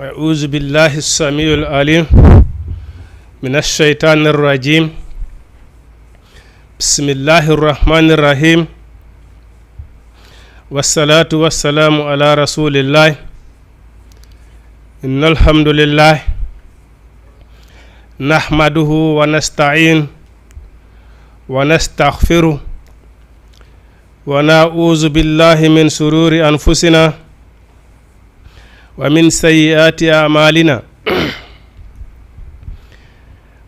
أعوذ بالله السميع العليم من الشيطان الرجيم بسم الله الرحمن الرحيم والصلاة والسلام على رسول الله إن الحمد لله نحمده ونستعين ونستغفره ونعوذ بالله من شرور أنفسنا ومن سيئات أعمالنا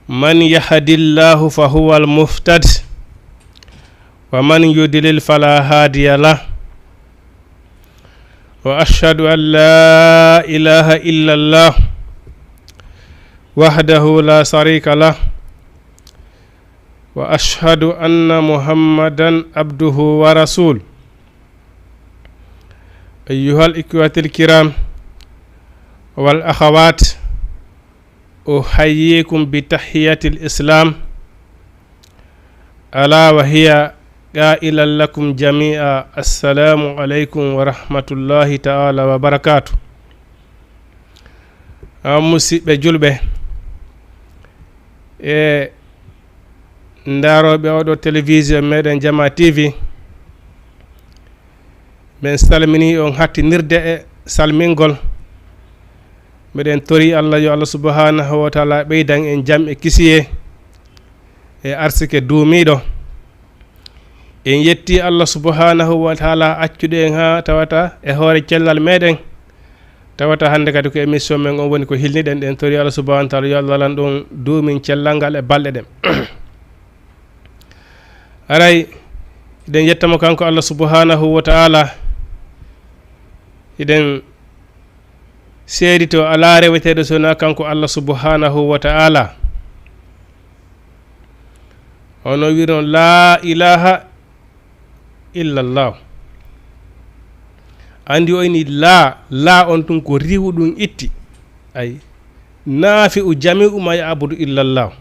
من يهد الله فهو المهتد ومن يضلل فلا هادي له وأشهد أن لا إله إلا الله وحده لا شريك له وأشهد أن محمدا عبده ورسوله أيها الإخوة الكرام والأخوات أحييكم بتحية الإسلام ألا وهي قائلا لكم جميعا السلام عليكم ورحمة الله تعالى وبركاته musidɓe julɓe e ndaroɓe oɗo télévision meɗen Jama TV min salmini on hattinirde e salmingol meɗen tori Allah yo Allah subhanahu wa taala ɓeydan en jam e kisiye e arsike duumiɗo en yetti Allah subhanahu wa taala accuɗe en ha tawata e hoore cellal meɗen tawata hande kadi ko émission men on woni ko hilniɗen ɗen tori Allah subhanahu wa taala yo Allah lan ɗon duumin cellal ngal e balɗe ɗen aray eɗen yettamo kanko Allah subhanahu wa taala eɗen seedito ala reweteɗo sona kanko Allah subhanahu wa ta'ala ono wiron la ilaha illallah andi o ini la on tun ko riwu ɗum itti ay naafi u jami uma ya abudu illallah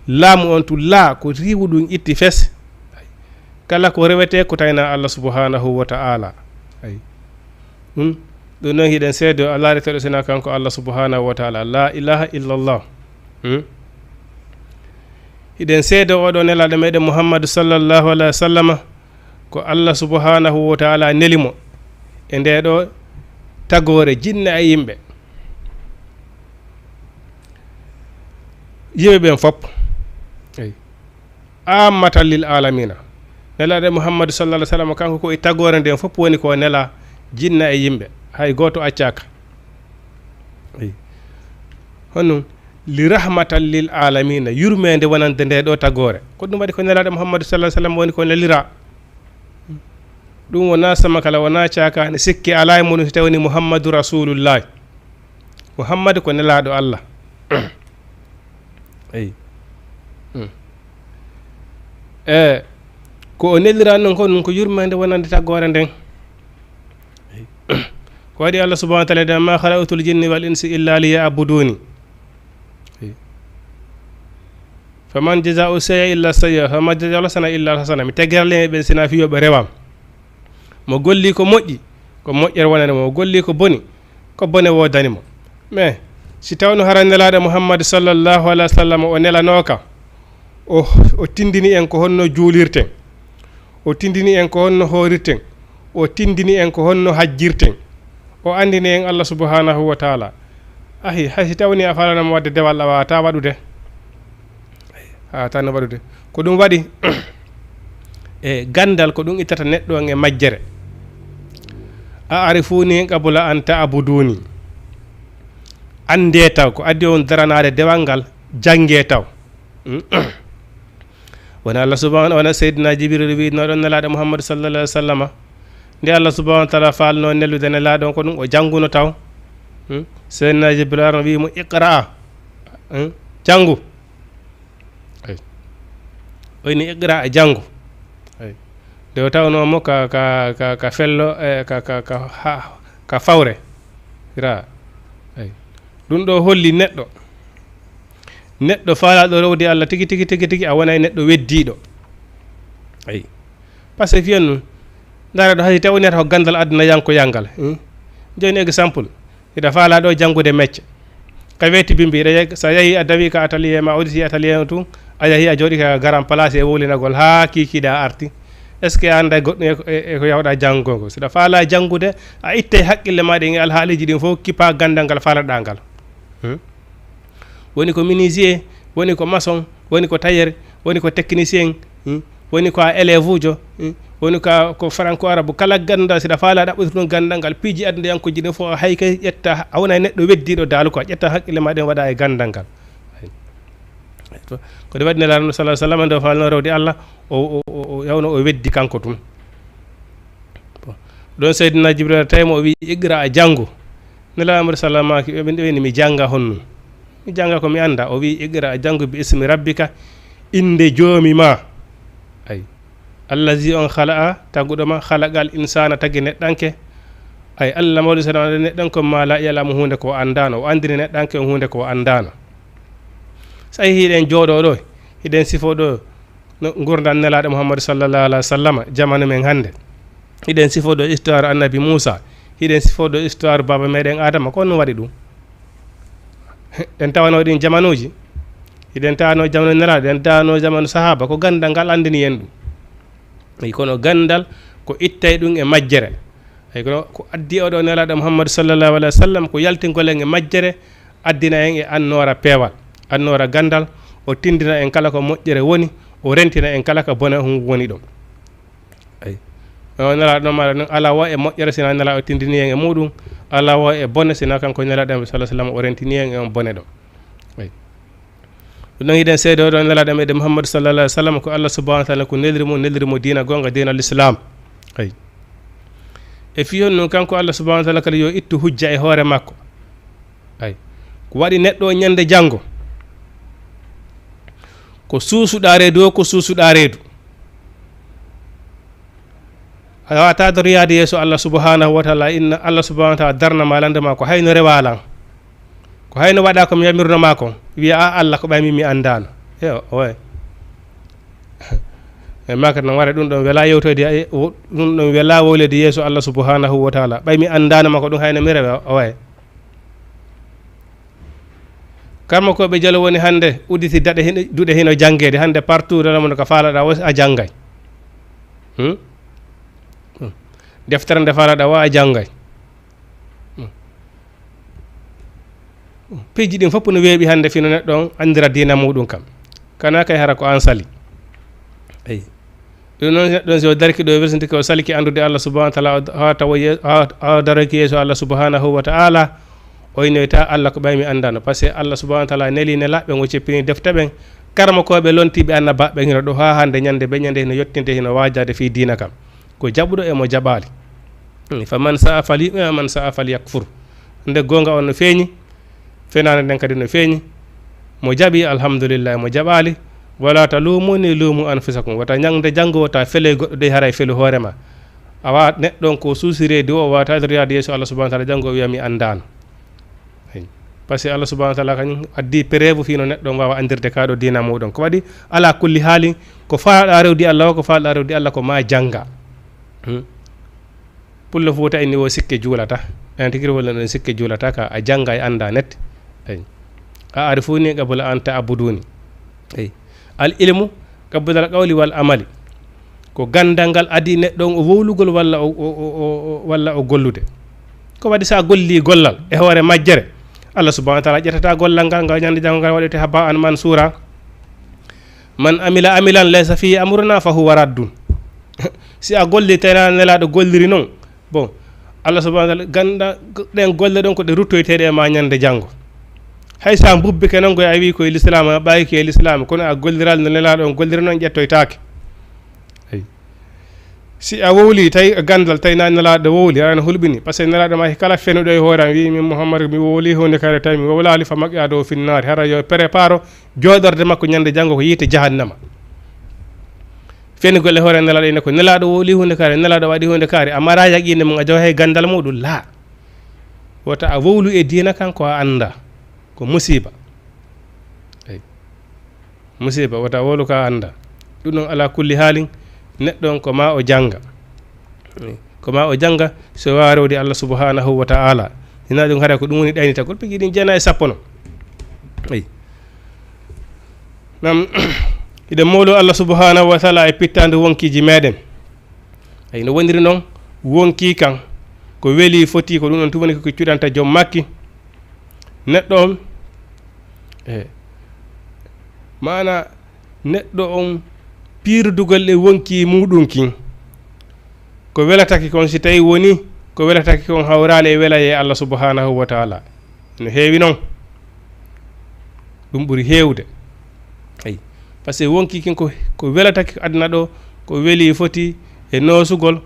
laamu on tu la ko riwu ɗum itti fes kala ko rewete ko tayna Allah subhanahu wa ta'ala ay ɗum noon hiɗen seedo Allah reteɗo sena kanko Allah subhanahu wa ta'ala la ilaha illallah hiɗen seedo oɗo nelaɗo meɗen Muhammadu sallallahu alaihi wa sallam ko Allah subhanahu wa ta'ala nelimo e ndeɗo tagore jinne e yimɓe ɓen fop ammatan lil alamina nelaɗo Muhammadu sallallahu alaihi wa sallam kanko ko e tagore nden fop woni ko nela jinne e yimɓe hay goto accaka hono li rahmatan lil alamina yurmede wonande nde ɗo tagore ko ɗum waɗi ko nelaɗo Muhammadu sallallahu alaihi wasallam woni ko nelira ɗum wona sama kala wona caka ne sikki ala e mum so tawni Muhammadu rasulullah Muhammadu ko nelaɗo Allah ko o nelira noon ko ɗum ko yurmede wonande tagore nden ko waɗi Allah subhanahu wa ta'ala ma khalaqtul jinni wal insi illa liya'buduni faman jazaa'u sayya illa sayya faman jazaa'u hasana illa hasana mi tegerle ɓe sina fiyoɓe rewam mo golli ko moƴƴi ko moƴƴere wonande mo golli ko boni ko bone wodani mo mais si tawno hara nelaɗo Muhammad sallallahu alaihi wasallam o nelanoka o tindini en ko honno juulirten o tindini en ko honno horirten o tindini en ko honno hajjirten o andini en Allah subhanahu wa ta'ala ahi haysi tawni a falanamo wadde dewal a wawata waɗude tan waɗude ko ɗum waɗi e gandal ko ɗum ittata neɗɗo en e majjere a arifuni qabla an ta'buduni ande taw ko addi on daranade dewal ngal jange taw wona Allah subhanahu wa ta'ala sayyidina Jibril wi no ɗon nelaɗo Muhammad sallallahu alaihi wasallam nde Allah subhanahu wa ta'ala falno nellude nelaɗo ko ɗum o janguno taw sayyidina Jibril wi mo iqra jangu oyni iqra jangu de tawnomo ka fello ka fawre ira ɗum ɗo holli neɗɗo faalaɗo rewde Allah tigi tigi tigi tigi a wonay neɗɗo weddiɗo ay par ce que fiyan ndara ɗo hay tawneta ko gandal aduna yanko yangal joni exemple ida faala ɗo janngude mecce ka wetti bimbi so yeehi a dawi ka atelier ma auditi atelier tu a yeehi a jooɗi ka garan place e wolinagol ha kikiɗa arti est ce que anda goɗɗum e ko yawɗa janngo ngo siɗa faala janngude a itte haqqille maɗa e alhaaliji ɗin fof kippa gandal ngal faalaɗa ngal woni ko menuisier woni ko maçon woni ko tailleur woni ko technicien woni ko a élève ujo woni ko franco arabe kala ganda siɗa faala ɗaɓɓude ɗum gandal ngal piiji aduna yankoji ɗin fof hay kay ƴetta a wona neɗɗo weddiɗo daalu ko ƴetta haqqille ma ɗen waɗa e gandal ngal ko de waɗi nelaɗo sallah sallam nde falno rewde Allah o yawno o weddi kanko tum ɗon seydina jibril tawimo o wi iqra a janngu nelaɗo amadou sallamaki ɓen ɗowni mi janga honnu mi janga ko mi anda o wi iqra a janngu bi ismi rabbika inde joomi ma ay allazi on khala'a taguɗoma khalaqal insana tagi neɗɗanke ay allah mawɗo sana neɗɗanko ma la yalamu hunde ko andano o andiri neɗɗanke on hunde ko andano so hiɗen jooɗo ɗo hiɗen sifo ɗo no gurdam nelaɗo mouhammadou sallallahu alaihi wa sallam jamanu men hannde hiɗen sifo ɗo histoire annabi moussa hiɗen sifo ɗo histoire baba meɗen adama ko no waɗi ɗum ɗen tawano ɗin jamanuji hiɗen tawano jamanu nelaɗo ɗen tawano jamanu sahaba ko gandal ngal andini en ɗum ay kono gandal ko ittay ɗum e majjere ay kono ko addi oɗo nelaɗo mouhammadou sallallahu alaihi wa sallam ko yaltingol en e majjere addina en e annora peewal annora gandal o tindina en kala ko moƴƴere woni o rentina en kala ko bone hum woni ɗum ay o nelaɗo maɗa noon ala wo e moƴƴere sina nelaɗo tindini en e muɗum ala wo e bone sina kanko nelaɗo sallah sallam o rentini en e on bone ɗo ay ɗum noon hiɗen seedo ɗo nelaɗo meɗen mouhammadou sallallah alih w sallam ko allah subahana wa taala ko nelirimo dina gonga dina l'islam ay e fiyon noon kanko allah subahana wa taala kala yo ittu hujja e hoore makko ay ko waɗi neɗɗo o ñande janngo ko suusuɗa reedu o ko suusuɗa reedu a wawata riyade yeeso allah subahanahu wa taala inna allah subahana wa taala darnama landema ko hayno rewalan ko hayno waɗa komi yamirnoma kon wiya a allah ko ɓaymi mi andano oy e makata no waɗa ɗum ɗon wela yewtoyde ɗum ɗon wela wowlede yeeso allah subahanahu wa taala ɓaymi andanoma ko ɗum hayno mi rewe oy karma koɓe jalo woni hannde udditi duɗe hino janggede hannde partout renamuno ko faalaɗa wo a janggay deftere nde faalaɗa wo a janggay piiji ɗin fof no weeɓi hannde fino neɗɗo on anndira dina muɗum kam kana kay hara ko an sali eyi ɗum noon neɗɗon so darki ɗo welsinti ko saliki anndude allah subahana wa taala ha tawa ha daroki yeeso allah subahanahu wa taala o inoyta allah ko ɓaymi andano par ce que allah subahana wa taala neli nelaɓɓe o ceppini defte ɓen karma koɓe lontiɓe annabaɓe hino ɗo ha hande ñande ɓe ñande hino yettinde hino wajade fi dina kam ko jaɓuɗo emo jaɓali fa man sa a fali man sa a fali yakfur nde gonga on no feeñi fenade nden kadi no feeñi mo jaɓi alhamdulillah mo jaɓali wala ta lumuni lumu anfusakum wata ñangde janggo wata fele goɗɗo de haray felu hoorema awa neɗɗon ko suusirede o wata riyade yeeso allah subahana taala janggo o wiya mi andano par ce que allah subahana taala kañum addi preuve fino neɗɗo wawa andirde kaɗo dina muɗum ko waɗi ala kulli haali ko faalɗa rewdi allah o ko faalɗa rewdi allah ko ma jangga pullo fouta inni o sikke juulata en tigui walla ɗon sikke juulata ka a jangga e anda nette eyi a ari fo ni qabla an ta'buduni eyi al ilmu qabla al qawli wal amali ko gandal ngal adi neɗɗo o wowlugol walla o gollude ko waɗi sa golli gollal e hoore majjere allah subahana wa taala ƴettata gollal ngal ngal ñande janggo ngal waɗete haba an mansura man amila amilan laysa fi amruna fa huwa raddun si a golli tena nelaɗo golliri noon bon allah subahana wa taala ganda ɗen golle ɗon ko ɗe ruttoyteɗe e ma ñande janggo hay sa bubbike noon goy a wi koye l'islam a ɓayi koye l'islam kono a golliral no nelaɗo on golliri noon ƴettoytake eyi si a wowli tawi gandal tawi na nelaɗo wowli aɗa hulɓini par ce que nelaɗo ma kala fenuɗo e hoore am wi min mouhamadou mi wowli hunde kare tawi mi wowlali fa maqqiyade o finnari hara yo prépare joɗorde makko ñande janggo ko yiite jahannama fenugol e hoore nelaɗo ine ko nelaɗo wowli hunde kare nelaɗo waɗi hunde kare a mara yaqinde mum a jawa hay gandal muɗum la wota a wowlu e dina kan ko a anda ko musiba eyi musiba wota wowlu ka anda ɗum ɗon ala kulli haalin neɗɗo on ko ma o janga ko ma o janga so wawa rewde Allah subhanahu wa ta'ala ina ɗum hara ko ɗum woni ɗaynitagol pigi ɗin jeena e sappo no ayi nam iɗen mawlo Allah subhanahu wa ta'ala e pittande wonkiji meɗen ayi no woniri noon wonki kan ko weeli foti ko ɗum ɗon tumani ko cuɗanta joom makki neɗɗo on mana neɗɗo on piirdugal e wonki muɗum kin ko welataki kon si tawi woni ko welataki kon hawrale e wela e Allah subhanahu wa ta'ala no heewi noon ɗum ɓuri heewde ayi par ce que wonki kin ko welataki aduna ɗo ko weeli foti e noosugol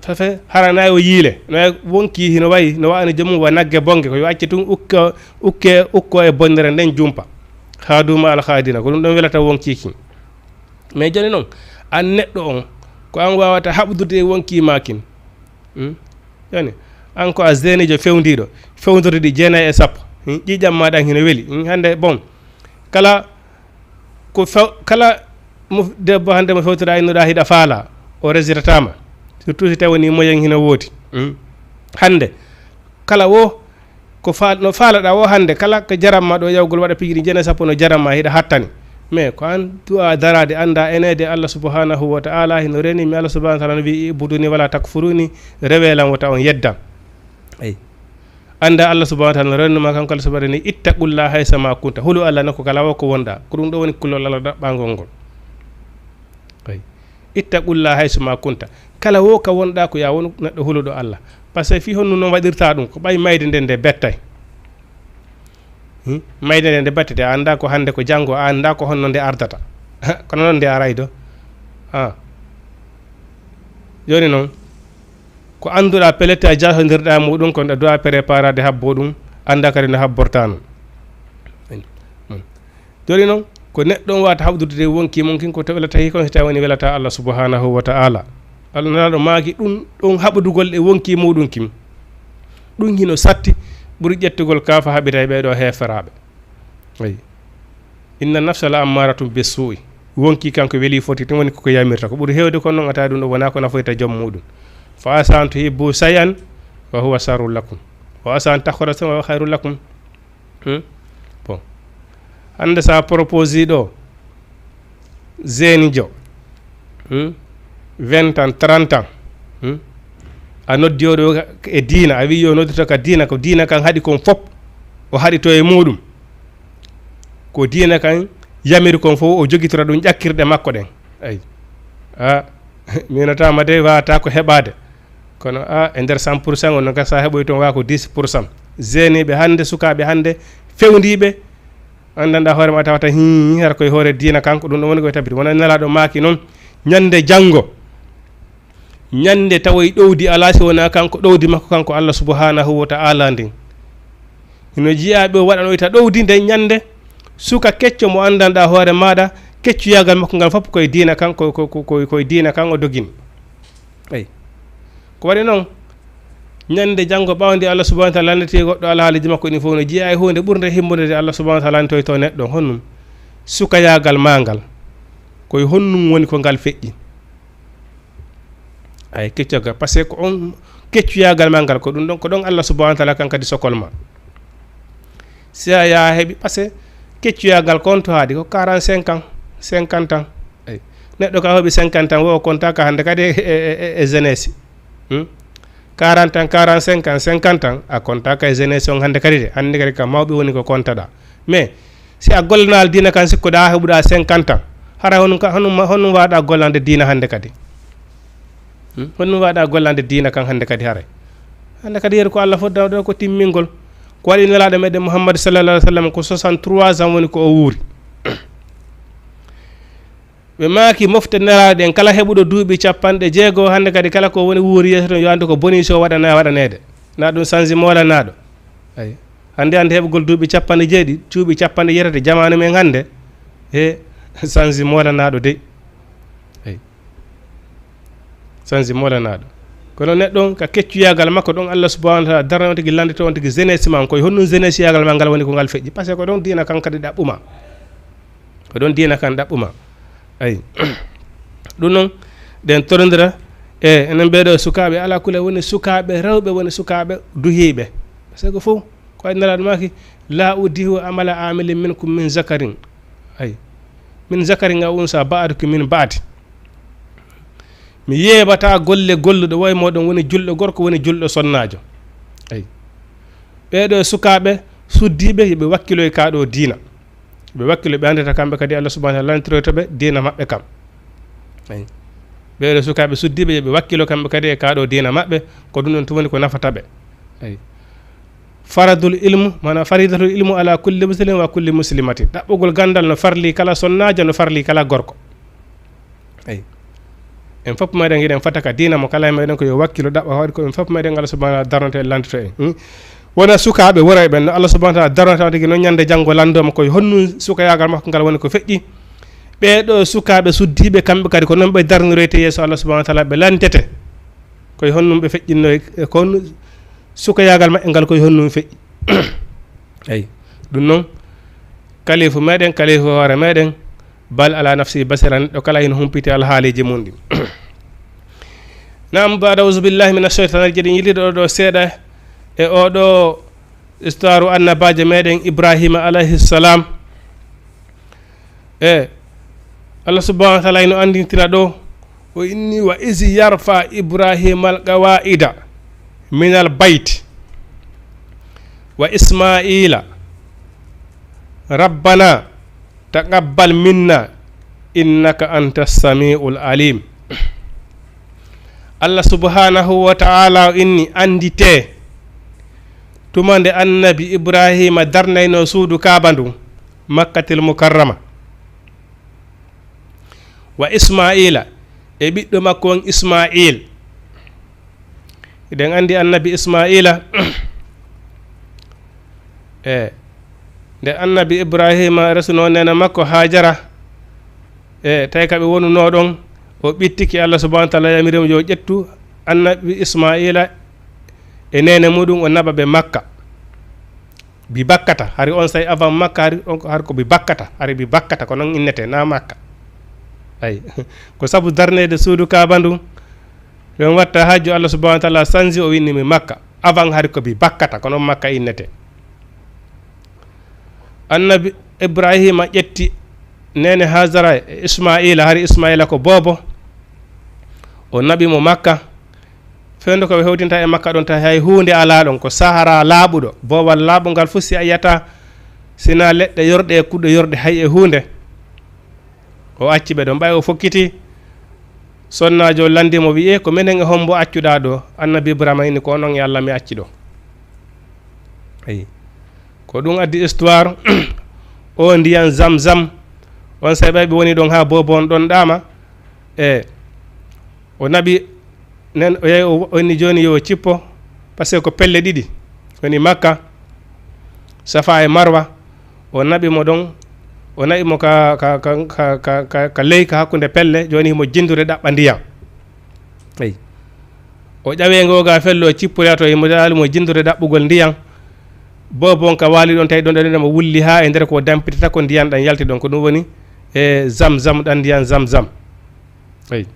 fafe haranayi o yiile no wonki hino wayi no wawno joomum wa nagge bonge ko yo acce tun ukko e bonnere nden jumpa haaduma alhaadina ko ɗum ɗon welata wonki kin mais joni noon an neɗɗo on ko an wawata haɓdude e wonki makin joni an ko a zenijo fewdiɗo fewdorde ɗi 9 e 10 ƴiƴam maɗan hino weeli hande bon kala debbo hande mo fewtoɗa innoɗa hiɗa faala o resitatama surtout si tawi woni moyen hino woodi hande kala wo no faalaɗa o hande kala ko jaramma ɗo yawgol waɗa pigi ɗi 9 e 10 no jaramma hiɗa hattani mais ko an duwa darade anda enede Allah subhanahu wa ta'ala hino reni mi Allah subhanahu wa ta'ala no wi ibuduni wala takfuruni rewelan wata on yeddam ayi anda Allah subhanahu wa ta'ala no rennuma kanko Allah subhanahu ni ittaqullaha haysa ma kunta hulu Allah nokko kala wo ko wonɗa ko ɗum ɗo woni kullol Allah ɗaɓɓangol ngol ayi ittaqullaha haysa ma kunta kala wo ka wonɗa ko ya won neɗɗo huluɗo Allah par ce que fi honno noon waɗirta ɗum ko ɓay mayde nden nde bettay mayde nde nde battete a anda ko hande ko janggo a anda ko honno nde ardata kono noon nde aray do joni noon ko anduɗa pelette a jahodirɗa muɗum kono ɗa dowa préparade habbo ɗum anda kadi no habbortano joni noon ko neɗɗo on wata haɓdude wonki mon kin ko to welata hikon so tawi woni welata Allah subhanahu wa ta'ala Allah nanaɗo maaki ɗum haɓdugol e wonki muɗum kim ɗum hino satti ɓuri ƴettugol kaafa haɓita e ɓeɗo heferaɓe ayi inna nafsa la ammaratum bis-su'i wonki kanko weeli foti tan woni koko yamirta ko ɓuri hewde kon noon ata ɗum ɗo wona ko nafoyta joom muɗum fa asa an tuhibbu shay'an wa huwa sharrun lakum wa asa an takhra shay'an wa khairun lakum bon hande sa propose ɗo zenijo 20 ans 30 ans a noddi oɗo e diina a wi yo noddito ka diina kan haɗi kon fop o haɗi to e muɗum ko diina kan yamiri kon fof o jogitora ɗum ƴakkirɗe makko ɗen ayi minotama de wawata ko heɓade kono e nder 100% on noon sa heɓoy toon wawa ko 10% zeniɓe hande sukaɓe hande fewdiɓe andanɗa hoore ma tawata hara koye hoore diina kanko ɗum ɗo woni koye tabiti wona nelaɗo maaki noon ñande janggo ñande tawoy ɗowdi ala si wona kanko ɗowdi makko kanko Allah subhanahu wa ta'ala ndin hino jiyaɓe o waɗanoyta ɗowdi nde ñande suka kecco mo andanɗa hoore maɗa keccuyagal makko ngal fof koye diina kan koye diina kan o dogini ayi ko waɗi noon ñande janggo ɓawde Allah subhanahu wa ta'ala landete goɗɗo alhaaliji makko ni fof no jiya e hunde ɓurde himmode Allah subhanahu wa ta'ala lantoy to neɗɗo honnum sukayagal magal koye honnum woni ko ngal feƴƴi ay keccogal par ce que ko on keccuyagal ma ngal ko ɗum ɗon ko ɗon Allah subhanahu wa ta'ala kan kadi sokol ma si a yaha heeɓi par ce que keccuyagal kon to haadi ko 45 ans 50 ans ay neɗɗo ka hooɓi 50 ans wo o compta ka hande kadi e jeunesse 40 ans 45 ans 50 ans a compta ka e jeunesse on hande kadi de hande kadi kam mawɓe woni ko comptaɗa mais si a gollanal diina kan sikkoɗa heɓuɗa 50 ans hara honum waɗa gollande diina hande kadi honum waɗa gollande diina kan hande kadi haray hande kadi yeru ko Allah fodda ɗo ko timmingol ko waɗi nelaɗo meɗen Muhammad sallallahu alaihi wasallam ko 63 ans woni ko o wuuri ɓe maaki mofte nelaɗo ɗen kala heɓuɗo duuɓi 60 hande kadi kala ko woni wuuri yeeso to yo ande ko boni so waɗanede na ɗum sanji molanaɗo ay hande heɓugol duuɓi 70 cuuɓi 70 jamanu men hande e sanji molanaɗo de ay sanji molanaɗo kono neɗɗo ka keccuyagal makko ɗon Allah subhanahu wa ta'ala darna on tigi landito on tigi jeunesse man koye honnum jeunesse yagal ma ngal woni ko ngal feƴƴi par ce que ko ɗon diina kan kadi ɗaɓɓuma ko ɗon diina kan ɗaɓɓuma ayi ɗum noon ɗen torodira enen ɓeɗo sukaɓe ala kule woni sukaɓe rewɓe woni sukaɓe duhiɓe par ce que fof ko ay nelaɗo maki la udihu amala amilin minkum min zakarin ay min zakarin a unsa ba'duki min ba'di mi yeɓata golle golluɗo way moɗon woni julɗo gorko woni julɗo sonnajo ay ɓeɗo sukaɓe suddiɓe yoɓe wakkilo e kaɗo diina ɓe wakkilo ɓe andata kamɓe kadi Allah subhanahu wa ta'ala lantirotoɓe diina maɓɓe kam ay ɓeɗo sukaɓe suddiɓe yoɓe wakkilo kamɓe kadi e kaɗo diina maɓɓe ko ɗum ɗon tuma woni ko nafataɓe ay faradul ilmu mana faridatul ilmu ala kulli muslim wa kulli muslimatin ɗaɓɓugol gandal no farli kala sonnajo no farli kala gorko ay en fof meɗen yiɗen fataka dina mo kala meɗen ko yo wakkilo ɗaɓɓa waɗi ko en fof meɗen Allah subhanahu wa ta'ala darnoto en lantito en wona sukaɓe woray ɓen no Allah subhanahu wa ta'ala darnata tigi no ñande janggo landoma koye honnu sukayagal makko ngal woni ko feƴƴi ɓeɗo sukaɓe suddiɓe kamɓe kadi ko noon ɓe darniroyte yeeso Allah subhanahu wa ta'ala ɓe lantete koye honnum ɓe feƴƴinno ko honnu sukayagal maɓɓe ngal koye honnum feƴƴi eyi ɗum noon kalifu meɗen kalifu hoore meɗen bal ala nafsi basira neɗɗo kala hino humpiti alhaaliji mum ɗi nam bada auzu billahi min ashaitan rajim yilliɗo ɗo seeɗa e oɗo histoire annabajo meɗen ibrahima alayhi salam Allah subhanahu wa ta'ala ino andintira ɗo o inni wa isi yarfa ibrahima alqawaida min albayt wa ismaila rabbana taqabbal minna innaka anta samiul alim Allah subhanahu wa ta'ala inni andite tumande annabi ibrahima darnayno suudu kaaba ndu makkatil mukarrama wa ismaila e ɓiɗɗo makko on ismail eɗen andi annabi ismaila nde annabi ibrahima resuno nena makko hajara tawi kaɓe wonuno ɗon o ɓittiki Allah subhanahu wa ta'ala yamirimo yo ƴettu annabi ismaila e nene muɗum o naɓa ɓe makka bi bakkata hari on say avant makka hari ko bi bakkata hari bi bakkata ko noon innete na makka ay ko sabu darnede suudu kaaba ndu ɓen watta hajju Allah subhanahu wa ta'ala sanji o winnimi makka avant hari ko bi bakkata ko noon makka innete annabi ibrahima ƴetti nene hajara e ismaila hari ismaila ko boobo o naɓimo makka fewde koɓe hewtinta e makka ɗon ta hay hunde ala ɗon ko sahara laaɓuɗo boowal laaɓugal fof si a yiyata sina leɗɗe yorɗe e kuɗɗo yorɗe hay e hunde o acci ɓe ɗon ɓay o fokkiti sonnajo landimo wiye ko minen e hombo accuɗa ɗo annabi ibrahima inni ko onon e Allah mi acci ɗo ayi ko ɗum addi histoire o ndiyan zamzam on saɓaɓe woni ɗon ha bobo on ɗon ɗama o naɓi nen o yehi o inni joni yo cippo par ce que ko pelle ɗiɗi woni makka safa e marwa o naɓimo ɗon o naɓimo ka ley ka hakkude pelle joni himo jindure ɗaɓɓa ndiyam eyi o ƴawe ngoga fello o cippori to himo dalimo jindure ɗaɓɓugol ndiyam bobon ka wali ɗon tawi ɗon ɗanmo wulli ha e nder ko dampitata ko ndiyam ɗan yalti ɗon ko ɗum woni e zamzam ɗan ndiyam zamzam eyi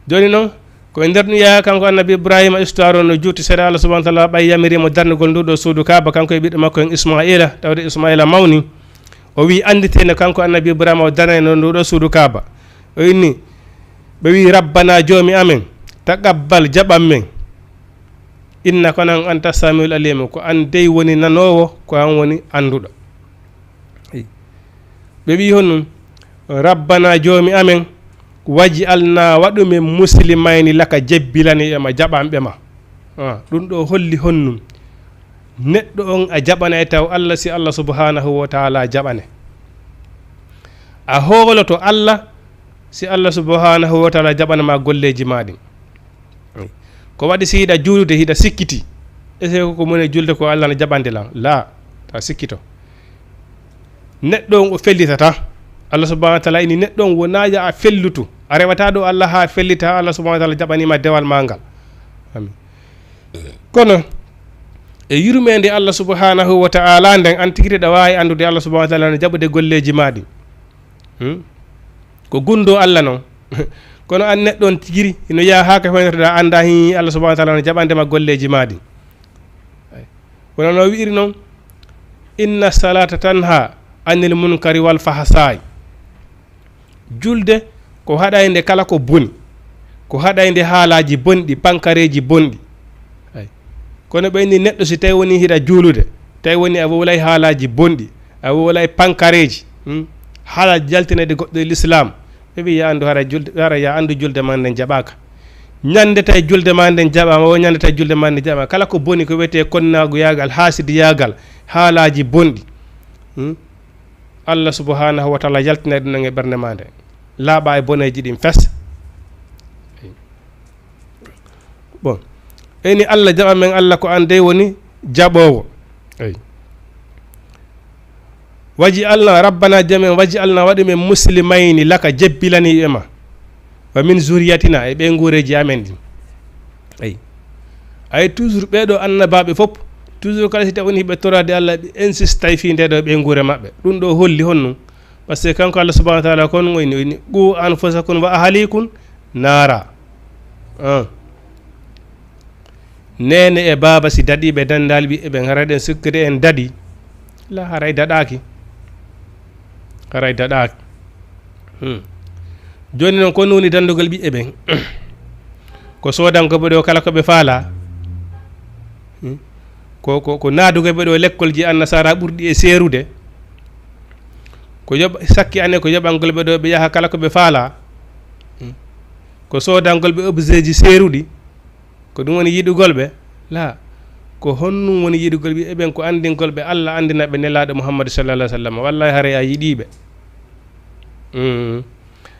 joni noon koye nder ɗum yaha kanko annabi ibrahima histoire no juuti seeɗa Allah subhanahu wa ta'ala ɓay yamirimo darnugol nduɗo suudu kaaba kanko e ɓiɗɗo makko en ismaila tawde ismaila mawni o wi anditene kanko annabi ibrahima o darnayno nduɗo suudu kaaba o inni ɓe wi rabbana joomi amen taqabbal jaɓan men inna konan anta samiul alim ko an dey woni nanowo ko an woni anduɗo ɓe wi honnum rabbana joomi amen waji alna waɗumen muslimayni laka jebbilani ema jaɓanɓe ma ɗum ɗo holli honnum neɗɗo on a jaɓana e taw Allah si Allah subhanahu wa ta'ala jaɓane a hooloto Allah si Allah subhanahu wa ta'ala jaɓana ma golleji maɗin ko waɗi si hiɗa juulude hiɗa sikkiti ese ko mone julde ko Allah no jaɓande lan la ta sikkito neɗɗo on o fellitata Allah subhanahu wa ta'ala ini neɗɗo on wonaja a fellutu a rewata ɗo Allah ha fellita Allah subhanahu wa ta'ala jaɓanima dewal mangal amin kono e yurmede Allah subhanahu wa ta'ala nden an tigui ɗa wawi andude Allah subhanahu wa ta'ala no jaɓude golleji maɗi ko gundo Allah noon kono an neɗɗo on tigiri ino yaha ha ka fentoɗa anda hi Allah subhanahu wa ta'ala no jaɓandema golleji maɗi wono no wiiri noon inna salata tanha anil munkari wal fahsai julde ko haɗayde kala ko boni ko haɗayde haalaji bonɗi pankareji bonɗi kono ɓeyni neɗɗo si tawi woni hiɗa juulude tawi woni a wolay haalaji bonɗi a wolay pankareji haalaji jaltinede goɗɗo e l'islam ɓe wi ya andu hara ya andu julde ma nden jaɓaka ñande tawi julde ma nden jaɓama o ñande tawi julde ma nden jaɓama kala ko boni ko wiyete konnagu yagal hasidi yagal haalaji bonɗi Allah subhanahu wa ta'ala yaltinede ɗum e ɓernde ma nde laaɓa e boneji ɗin fes bon eni Allah jaɓa men Allah ko ande woni jaɓowo waji alna rabbana jamen waji alna waɗi men muslimayni laka jebbilani ema wa min zuriyatina e ɓe ngureji amen ɗin ay toujours ɓeɗo annabaɓe fof toujours kala si tawi woni hiɓe torade Allah ɓe insista fi ndeɗo ɓe ngure maɓɓe ɗum ɗo holli honno par ce que kanko Allah subhanahu wa ta'ala kon woni qu anfusakum wa ahlikum nara nene e baba si daɗiɓe dandal ɓi eɓe haraɗen sikkiri en daɗi la haray daɗaki joni noon kon woni dandugal ɓiɓɓe ɓen ko sodankoɓe ɗo kala koɓe faala ko naadugoɓe ɗo l'école ji annasara ɓurɗi e seerude ko sakki ane ko yoɓangolɓe ɗo ɓe yaha kala koɓe faala ko sodangolɓe objet ji seeruɗi ko ɗum woni yiɗugolɓe la ko honnum woni yiɗugol ɓi eɓen ko andingolɓe Allah andinaɓe nelaɗo Muhammadu sallallahu alaihi wasallam wallahi hare a yiɗiɓe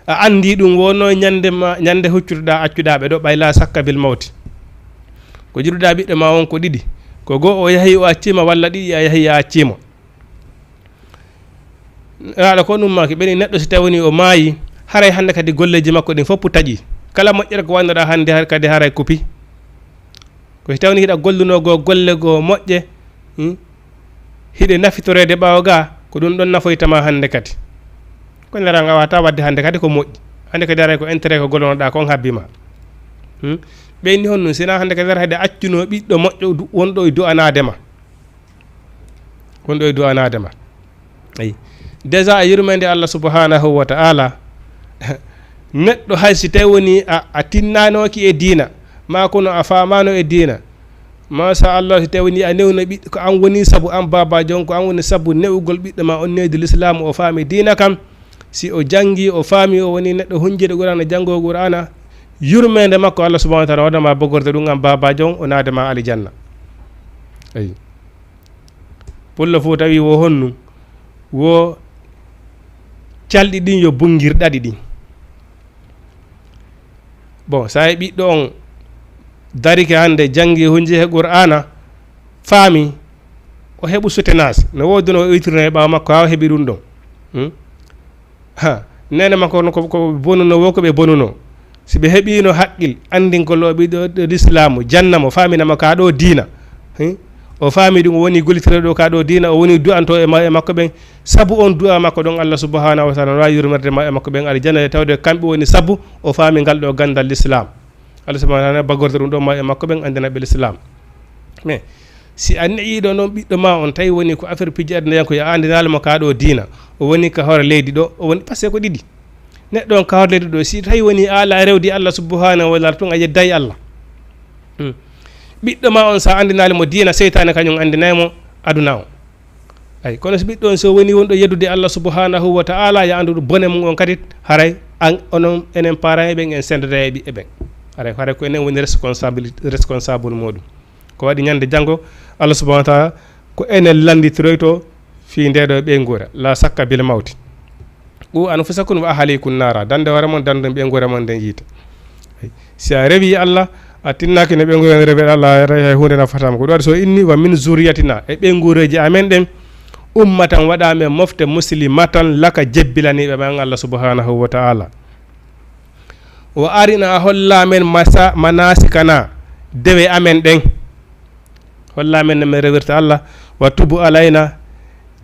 a andi ɗum wonno ñande huccutoɗa accuɗaɓe ɗo ɓayla sakka bil mawti ko jiɗuɗa ɓiɗɗo ma won ko ɗiɗi ko go o yahi o accima walla ɗiɗi a yahi a accima aɗa ko ɗum maki ɓeni neɗɗo si tawini o maayi haray hande kadi golleji makko ɗin foppu taƴi kala moƴƴere ko wannoɗa hande kadi haray kupi ko si tawni hiɗa gollunogo golle go moƴƴe hiɗe nafitorede ɓawo ga ko ɗum ɗon nafoytama hande kadi ko neraga a wata wadde hande kadi ko moƴƴi hande kadi haray ko intérêt ko gollonoɗa kon habbima ɓeyni hon ɗum sina hande kadi ara hede accuno ɓiɗɗo moƴƴo wonɗo e du'anadema ayi déjà a yurmede Allah subhanahu wa ta'ala neɗɗo hay si tawi woni a tinnanoki e diina ma kono a famano e diina masa Allah si tawi woni a newno ɓiɗɗo ko an woni saabu an baba jon ko an woni saabu newugol ɓiɗɗo ma on neydu l'islam o faami diina kam si o jangi o faami o woni neɗɗo hunjide qur'ana jango qur'ana yurmede makko Allah subhanahu wa ta'ala waɗama bogorde ɗum an baba jon o naadema alijanna ayi pullo fo tawi wo honnu wo calɗi ɗin yo bungirɗaɗi ɗin bon sa e ɓiɗɗo on darike hande jangi hunji he qur'ana faami o heɓu soutenance no woduno o itirno e ɓawa makko ha heeɓi ɗum ɗon nene makko ko bonuno wo koɓe bonuno si ɓe heeɓino haqqil andingoloɓe ɗo l'islamu jannamo faminama ka ɗo diina o faami ɗum o woni gollitireɗo ka ɗo diina o woni du'anto e makko ɓen sabu on du'a makko ɗon Allah subhanahu wa ta'ala no wawi yurmerde ma e makko ɓen aljanna tawde kamɓe woni sabu o faami ngal ɗo gandal l'islam Allah subhanahu wa ta'ala bagorde ɗum ɗo ma e makko ɓen andinaɓe l'islam mais si a neƴiɗo noon ɓiɗɗo ma on tawi woni ko affaire piji aduna yanko yo andinalmo ka ɗo diina o woni ka hoore leydi ɗo o woni par ce que ko ɗiɗi neɗɗo on ka hoore leydi ɗo si tawi woni ala rewdi Allah subhanahu wa ta'ala tun a yeddayi Allah ɓiɗɗo ma on sa andinalimo diina seytane kañum andinaymo aduna o ay kono so ɓiɗɗo on so woni wonɗo yeddude Allah subhanahu wa ta'ala ya andu bone mum on kadi haray onon enen parents e ɓen en sendata e ɓiɓɓe ɓen haray ko enen woni responsable muɗum ko waɗi ñande janggo Allah subhanahu wa ta'ala ko enen landitiroyto fi ndeɗo ɓe ngura la sakka bil mawti u anfusakum wa ahlikum nara dande hoore mon dande ɓe ngura mon nden yiita si a rewi Allah a tinnaki ne ɓe ngura rewi Allah hay hunde nafatama ko ɗo waɗi so inni wa min zuriyatina e ɓe ngureji amen ɗen ummatan waɗamen mofte muslimatan laka jebbilaniɓe ɓen Allah subhanahu wa ta'ala o arina hollamen manasikana dewe amen ɗen hollamen ne min rewirta Allah wa tubu alayna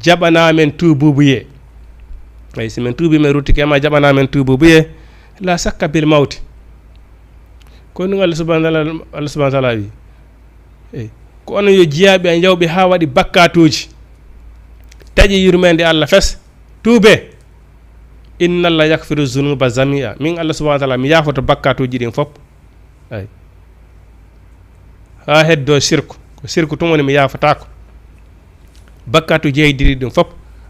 jaɓanamen tububuye ay si min tuubi min ruttike ma jaɓanamen tububuye la sakka bil mawti ko ɗum Allah subhanahu wa taala wi eyi ko onon yo jiyaɓe en yawɓe ha waɗi bakkatuji taƴi yurmede Allah fes tuube inna Allah yakfiru zunuba jamia min Allah subhanahu wa taala mi yafoto bakkatuji ɗin fof ay ha heddo sirku ko sirku tum woni mi yafatako bakkatu jeeyidiri ɗum fof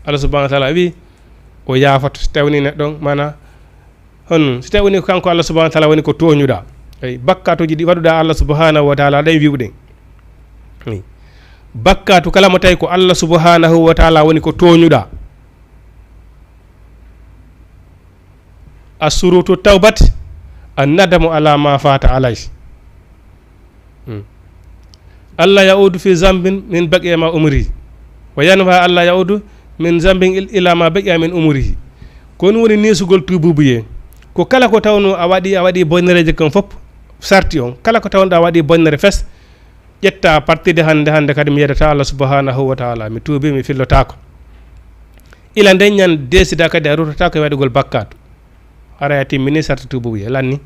Allah subhanahu wa taala wi o yafoto so tawni neɗɗon mana hon so tawni kanko Allah subhanahu wa taala woni ko toñuɗa ay bakkatuji ɗi waɗuɗa Allah subhanahu wa taala ɗen wiwɗen bakkatu kala mo tawi ko Allah subhanahu wa taala woni ko toñuɗa asurutu tawbat annadamu ala ma fata alay Allah yaudu fi zambin min baqiya ma umri wa yanfa Allah yaudu min zambin ila ma baqiya min umrihi kon woni nisugol tububuye ko kala ko tawno a waɗi bonnereje kon fof sarti on kala ko tawno a waɗi bonnere fes ƴetta partide hande kadi mi yedata Allah subhanahu wa taala mi tuubi mi fillotako ila nden ñan desida kadi a rutotako e waɗigol bakkatu hara timmini sarta tububuye lanni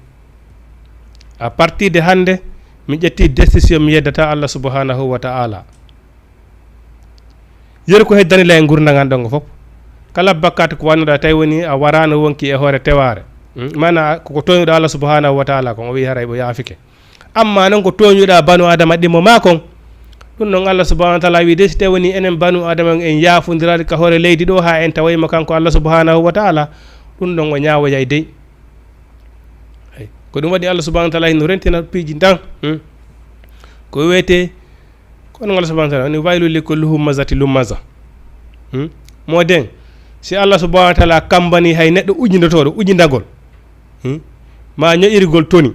a partir de hande mi ƴetti décision mi yeddata Allah subhanahu wa ta'ala yeru ko heddani la e gurdagal ɗon fof kala bakkatu ko wannuɗa tawi woni a warano wonki e hoore teware mana koko toñuɗa Allah subhanahu wa ta'ala kon o wi haray o yaafike amma noon ko toñuɗa banu adama ɗimmo ma kon ɗum noon Allah subhanahu wa ta'ala wi de so tawi woni enen banu adama en yaafodirade ka hoore leydi ɗo ha en tawaymo kanko Allah subhanahu wa ta'ala ɗum ɗon o ñawoyay dey ko ɗum waɗi Allah subhanahu wa taala hino rentina piiji tan ko wiyete kono Allah subhanahu wa taala ni waylu likulli hummazati lummaza moden si Allah subhanahu wa taala kambani hay neɗɗo ujindotoɗo ujindagol ma ñoƴirgol toni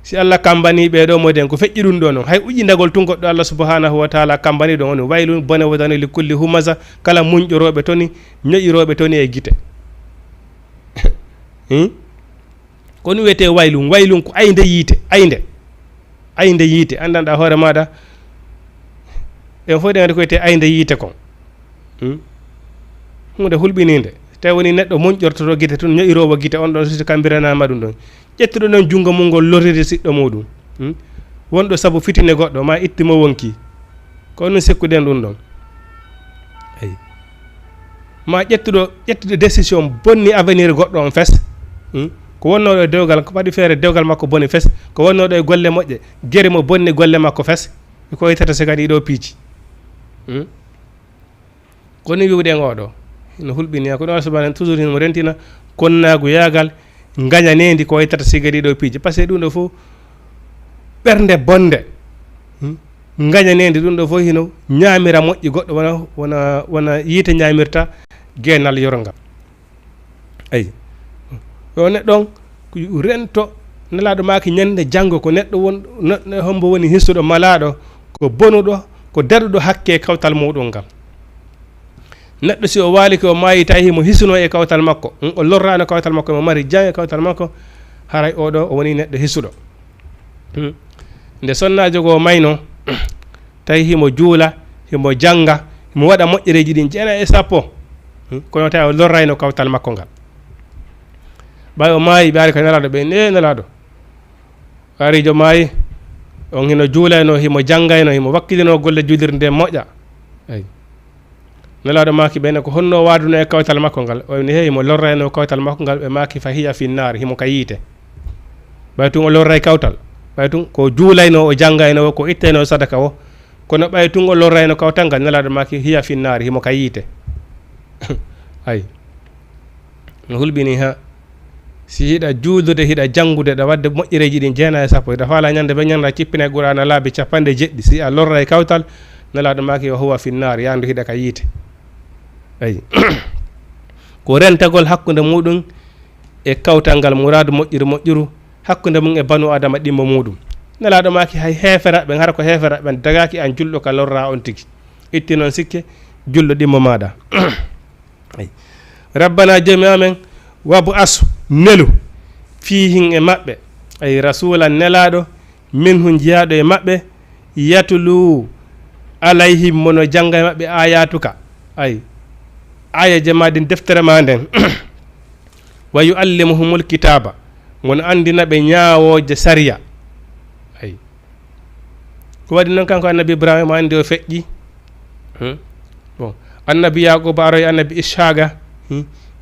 si Allah kambani ɓeɗo moden ko feƴƴi ɗum ɗo noon hay ujindagol tun goɗɗo Allah subhanahu wa taala kambani ɗon oni waylu bone wodani likulli hummaza kala muñƴoroɓe toni ñoƴiroɓe toni e guite kono wiyete waylum ko ayde yiite ayde yiite andanɗa hoore maɗa en fof ɗen ko wiyete ayde yiite kon hunde hulɓininde tawi woni neɗɗo moƴƴortoto guite tun ñoƴirowo guite on ɗon so kambiranama ɗum ɗon ƴettuɗo noon junngo mum ngol lorride siɗɗo muɗum wonɗo saabu fitine goɗɗo ma ittimo wonki ko non sikkuɗen ɗum ɗon eyi ma ƴettude décision bonni avenir goɗɗo on fes ko wonnoɗo e dewgal ko waɗi feere dewgal makko boni fes ko wonnoɗo e golle moƴƴe guere mo bonni golle makko fes ko yitata so kadi ɗo piici koni wiwɗen oɗo no hulɓini ko ɗo subhanahu toujours himo rentina konnagu yaagal gañanendi ko yitata si kadi ɗo piici par ce que ɗum ɗo fof ɓernde bonde gañanendi ɗum ɗo fof hino ñamira moƴƴi goɗɗo wona yiite ñamirta guenal yorongal ayi yo neɗɗon ko rento nelaɗo maki ñande janggo ko neɗɗo won hombo woni hissuɗo malaɗo ko bonuɗo ko daɗuɗo hakke kawtal muɗum ngal neɗɗo si o waali ko o maayi tawi himo hissuno e kawtal makko o lorrano kawtal makko mo mari jang e kawtal makko haray oɗo o woni neɗɗo hissuɗo nde sonnajo go mayno tawi himo juula himo janga himo waɗa moƴƴereji ɗin 9 kono tawi o lorrayno kawtal makko ngal ɓay o maayi ɓe ari ko nelaɗo ɓe nelaɗo arijo maayi on hino juulayno himo janggayno himo wakkilino golle julirde moƴƴa eyi nelaɗo maki ɓene ko honno waduno e kawtal makko ngal o ni hey mo lorrayno kawtal makko ngal ɓe maki fa hiya finnar himo ka yiite ɓay tun o lorray kawtal ɓay tun ko juulayno o janggayno ko ittayno sadaka o kono ɓay tun o lorrayno kawtal ngal nelaɗo maki hiya finnar himo ka yiite ayi no hulɓini ha si hiɗa juulude hiɗa janngude ɗa wadde moƴƴereji ɗin 9 ɗa faala ñande ɓe ñanda cippine qur'ana laabi 90 si a lorra e kawtal nelaɗo maki o huwa finnar yandu hiɗa ka yiite ayi ko rentagol hakkude muɗum e kawtal ngal muradu moƴƴiru hakkude mum e banu adama ɗimmo muɗum nelaɗo maki hay heeferaɓe hara ko heeferaɓe dagaki an julɗo ka lorra on tigi itti noon sikke julɗo ɗimmo maɗa ayi rabbana jami amen wabu asu nelu fihin e maɓɓe ay rasulan nelaɗo min hu jiyaɗo e maɓɓe yatulu alayhim mono jangga e maɓɓe ayatuka ay aya jamadin deftere ma nden wa yuallimuhumul kitaba mon andina ɓe ñaawoje sariya ay ko waɗi noon kanko annabi ibrahima andi o feƴƴi bon annabi yaquba aroye annabi ishaga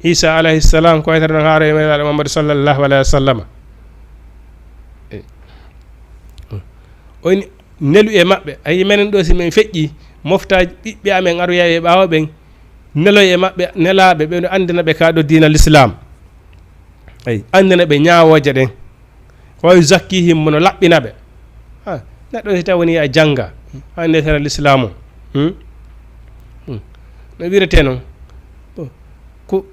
isa alayhi salam ko waytata noon ha aroye meɗaɗo mamadou sallllahu alayhi wa sallam on nelu e maɓɓe ayi menen ɗo si min feƴƴi moftaji ɓiɓɓe amen aroya e ɓawa ɓen neloye e maɓɓe nelaɓe ɓe andina ɓe kaɗo dina l'islam ay andina ɓe ñawoje ɗen wawi zakkihim mono laɓɓina ɓe neɗɗo si taw woni a jangga ande tara l'islamu no wirete noon ko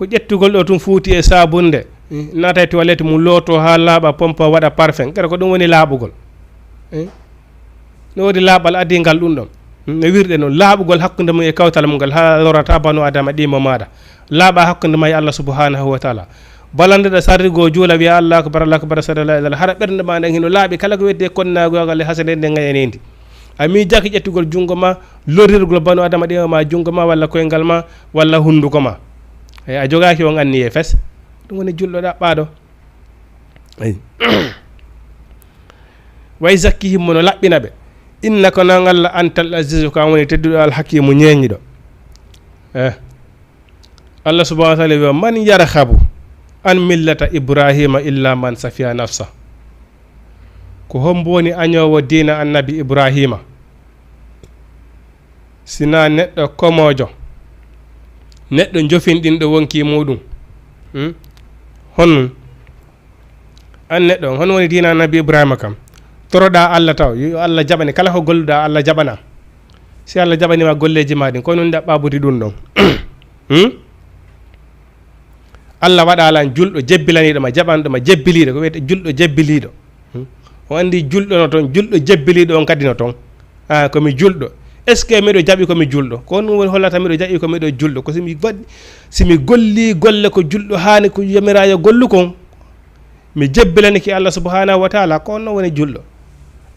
ƴettugol ɗo tum fuuti e sabunde nata e toilette mum looto ha laaɓa pompa waɗa parfum kadi ko ɗum woni laaɓugol no wodi laaɓal adingal ɗum ɗon no wirɗe noon laaɓugol hakkude mum e kawtal mum ngal ha lorata banu adama ɗimo maɗa laaɓa hakkude ma e allah subhanahu wa taala balandeɗa sarrigo juula wiya allah akbar sadala ilal hara ɓernde ma nden hino laaɓi kala ko wedde konnagogal e hasade nde gayanidi a miijaki ƴettugol junngo ma lorirgol banu adama ɗimo ma junngo ma walla koyngal ma walla hunduko ma eyi a jogaki on anni e fes ɗum woni julɗo ɗaɓɓaɗo eyi way zakkihimmo no laɓɓina ɓe innaka noon allah antal azizu kan woni tedduɗo alhakimu ñeñiɗo allah subahana taala wiwa man yarhabu an millata ibrahima illa man safiya nafsa ko hombo woni añowo dina annabi ibrahima sina neɗɗo komojo neɗɗo jofinɗinɗo wonki muɗum honnon an neɗɗo hono woni dina annabi ibrahima kam toroɗa allah taw yo allah jaɓani kala ko golluɗa allah jaɓana si allah jaɓanima golleji ma ɗin ko noon ɗaɓɓaɓude ɗum ɗon allah waɗa alan julɗo jebbilaniɗoma jaɓanɗoma jebbiliɗo ko wiyete julɗo jebbiliɗo o andi julɗo no toon julɗo jebbiliɗo on kadi no toon komi julɗo est ce que miɗo jaɓi komi julɗo ko ɗum woni hollata miɗo jaɓi ko miɗo julɗo ko simi golli golle ko julɗo hani ko yamirayo gollu kon mi jebbilaniki allah subhanahu wa taala ko on noon woni julɗo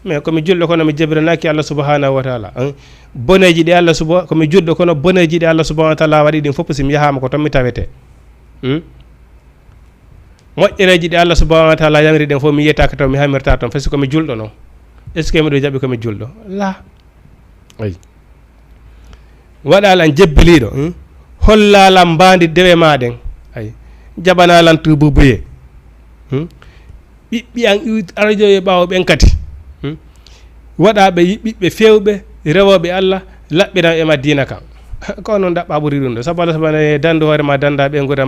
mais komi julɗo kono mi jebbiranaki allah subhanahu wa taala boneji ɗi allah komi julɗo kono boneji ɗi allah subhanahu wa taala waɗi ɗin fof simi yahama ko toon mi tawete moƴƴereji ɗi allah subhanahu wa taala yamiri ɗen fof mi yiyetaka taw mi hamirta toon fasi komi julɗo noon est ce que miɗo jaɓi komi julɗo la ayi waɗalan jebbiliɗo hollalan mbandi dewe maɗen ayi jaɓanalan tububuye ɓiɓɓi an aradio e ɓawo ɓen kadi waɗaɓe ɓiɓɓe fewɓe rewoɓe allah laɓɓinan e madina kam ko noon ɗaɓɓa ɓuuri ɗum ɗo sabu allah subahana dandu hoore ma danda ɓe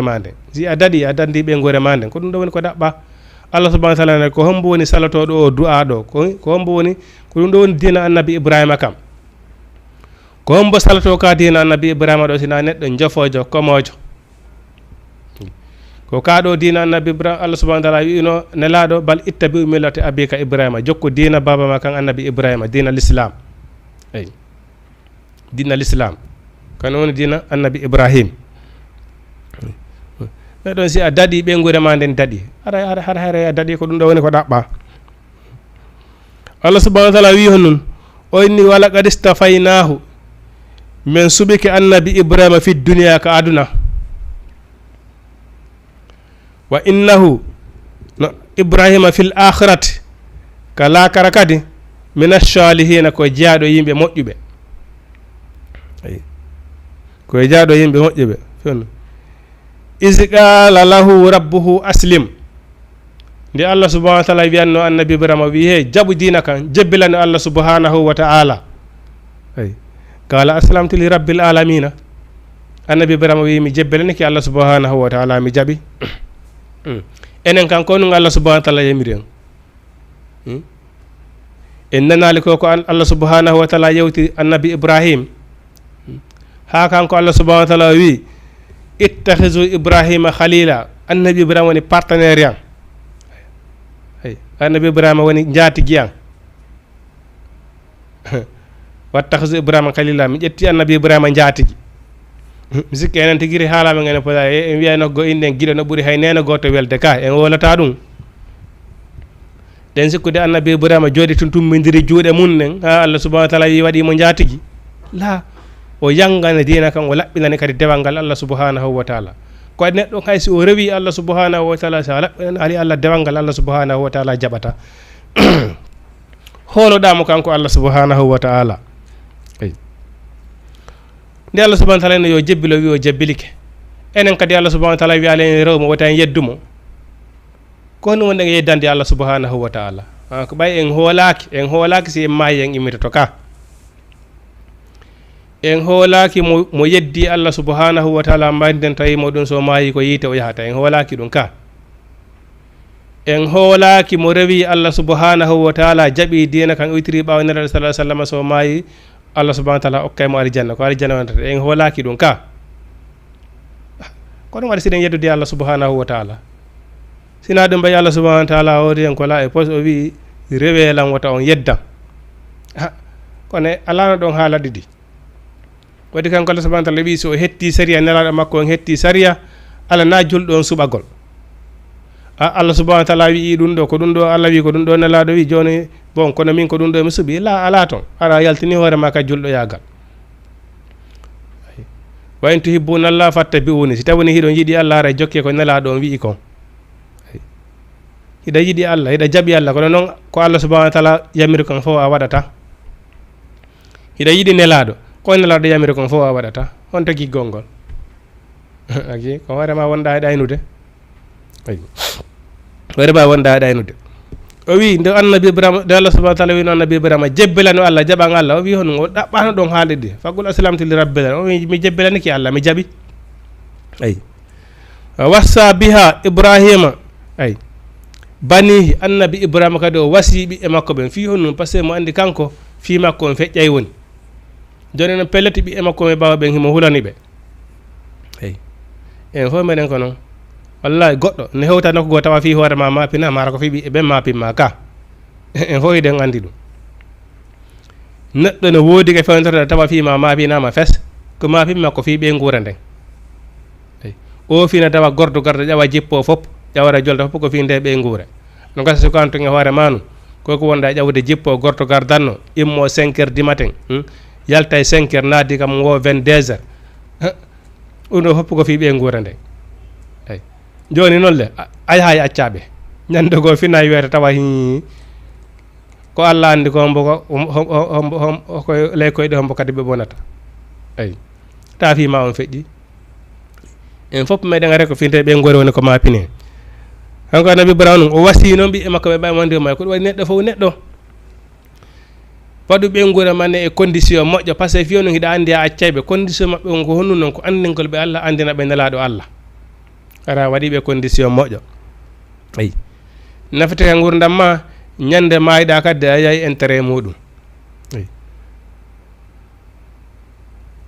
ma nde si a daɗi a dandi ɓe guure ma nden ko ɗum ɗo woni ko ɗaɓɓa allah subahana taala ne ko hombo woni salatoɗo o du'a ɗo ko hombo woni ko ɗum ɗo woni dina annabi ibrahima kam ko hombo salato ka dina annabi ibrahima ɗo sina neɗɗo jofojo komojo ko kaɗo dina annabi ibrahima allah subahana taala wino nelaɗo bal ittabi millata abika ibrahima jokko dina babama kan annabi ibrahima dina l'islam eyi dina l'islam kano woni dina annabi ibrahim ɗon si a daɗi ɓe guure ma nden daɗi hara a daɗi ko ɗum ɗo woni ko ɗaɓɓa allah subahana taala wi hon nun o inni wala qad istafaynahu min subiki annabi ibrahima fi duniya ka aduna wa innahu no ibrahima fil akhirati ka lakara kadi min assalihina ko jeyaɗo yimɓe moƴƴuɓe ko jeyaɗo yimɓe moƴƴuɓe fenno isi qala lahu rabbuhu aslim nde allah subahana wa taala wiyanno annabi ibrahima wi he jaɓu dina kan jebbilano allah subhanahu wa taala ay qala aslamtu li rabbil alamina annabi ibrahima wi mi jebbilaniki allah subhanahu wa taala mi jaɓi enen kan ko nun allah subahana wa taala yamiri en en nanali ko allah subhanahu wa taala yewti annabi ibrahim ha kanko allah subahana wa taala wi ittahizu ibrahima khalila annabi ibrahima woni partenaire yan annabi ibrahima woni jatigi yan wattahizu ibrahima khalila mi ƴetti annabi ibrahima jatigi mi sikki enen tigiri haalama ngene poda en wiyayno go inden guiɗo no ɓuuri hay nene goto welde ka en wolata ɗum den sikkude annabi ibrahima jooɗi tun tummidiri juuɗe mum nen ha allah subahana wa taala wi waɗimo jatigi la o yangane dina kan o laɓɓinani kadi dewal ngal Allah subhanahu wa taala ko neɗɗo haysi o rewi Allah subhanahu wa taala sa laɓɓinani ali Allah dewal ngal Allah subhanahu wa taala jaɓata holoɗamo kanko Allah subhanahu wa taala nde Allah subhanahu wa taala ene yo jebbilo wi o jebbilike enen kadi Allah subhanahu wa taala wi ala en rewmo wota en yeddumo ko hono wonɗen yeddande Allah subhanahu wa taala ko ɓay en hoolaki si en maayi en immitoto ka en hoolaki mo yeddi Allah subhanahu wa taala mbanden tawi moɗum so maayi ko yiite o yahata en hoolaki ɗum ka en hoolaki mo rewi Allah subhanahu wa taala jaɓi dina kan uytiri ɓawa neraɗo sallah sallam so maayi Allah subhanahu wa taala okkaymo alijanna ko alijanna wonata en hoolaki ɗum ka ko ɗum waɗi siɗen yeddude Allah subhanahu wa taala sina ɗum mbayi Allah subhanahu wa taala hoori en ko la e pos o wi rewelan wota on yeddan kono alano ɗon haala ɗiɗi waɗi kanko Allah subhanahu wa taala wi so hetti sariya nelaɗo makko on hetti sariya ala na julɗo on suɓagol Allah subhanahu wa taala wi ɗum ɗo ko ɗum ɗo Allah wi ko ɗum ɗo nelaɗo wi joni bon kono min ko ɗum ɗo mi suuɓi la ala toon ara yaltini hoorema ka julɗo yagal wa in tuhibbuna Allah fattabi'uni si tawni hiɗon yiɗi Allah ara jokke ko nelaɗo on wi'i kon hiɗa yiɗi Allah hiɗa jaɓi Allah kono noon ko Allah subhanahu wa taala yamiri kon fof a waɗata hiɗa yiɗi nelaɗo ko nelaɗo yamiri kon fof a waɗata on tagi gongol aki ko hoorema wonɗa e ɗaynude hoorema wonɗa e ɗaynude o wi nde annabi Ibrahima nde Allah subhanahu wa taala wino annabi Ibrahima jebbelano Allah jaɓan Allah o wi honum o ɗaɓɓano ɗon haalde de fagul aslamtu li rabbil alamin o wi mi jebbelaniki Allah mi jaɓi ayi wassa biha Ibrahima ayi banihi annabi Ibrahima kadi o wasiɓi e makko ɓen fi honum par ce que mo andi kanko fi makko on feƴƴay woni joni noon pelleti ɓi e makko e bawa ɓen himo hulani ɓe eyi en fof meɗen ko noon wallahi goɗɗo ne hewta nokku goo tawa fi hoorema mapina mara ko fi ɓi ɓen mapinma ka en fof eɗen andi ɗum neɗɗo ne woodi ke fewntorede tawa fima mapinama fes ko mapinma ko fi ɓe guura nden eyi o fina tawa gordo gardo ƴawa jippo fof ƴawara jolta fof ko fi nde ɓe guure no gasa so kanto e hoore manu koko wonda ƴawde jippo gorto gardanno immo 5 heures du matin yalta e 5 heures naddi kam wo 22 heures ɗum ɗo fof ko fi ɓe guura nden eyi joni noon le ay hay accaɓe ñande go fina wiyete tawa ko Allah andi ko hombo ko ley koyɗe hombo kadi ɓe bonata eyi ta fima on feƴƴi en fof meɗen are ko finte ɓe goori woni ko mapine hanko annabi Ibrahima o wasi noon ɓi e makko ɓe ɓay wonde may ko ɗum waɗi neɗɗo fof neɗɗo waɗu ɓe guura manne e condition moƴƴo par ce que fiyo no hiɗa andi a accayɓe condition maɓɓe on ko honnu noon ko andingol ɓe Allah andina ɓe nelaɗo Allah ara waɗiɓe condition moƴƴo ayi nafete ka gurdam ma ñande mayiɗa kadde a yayi intérêt muɗum ayi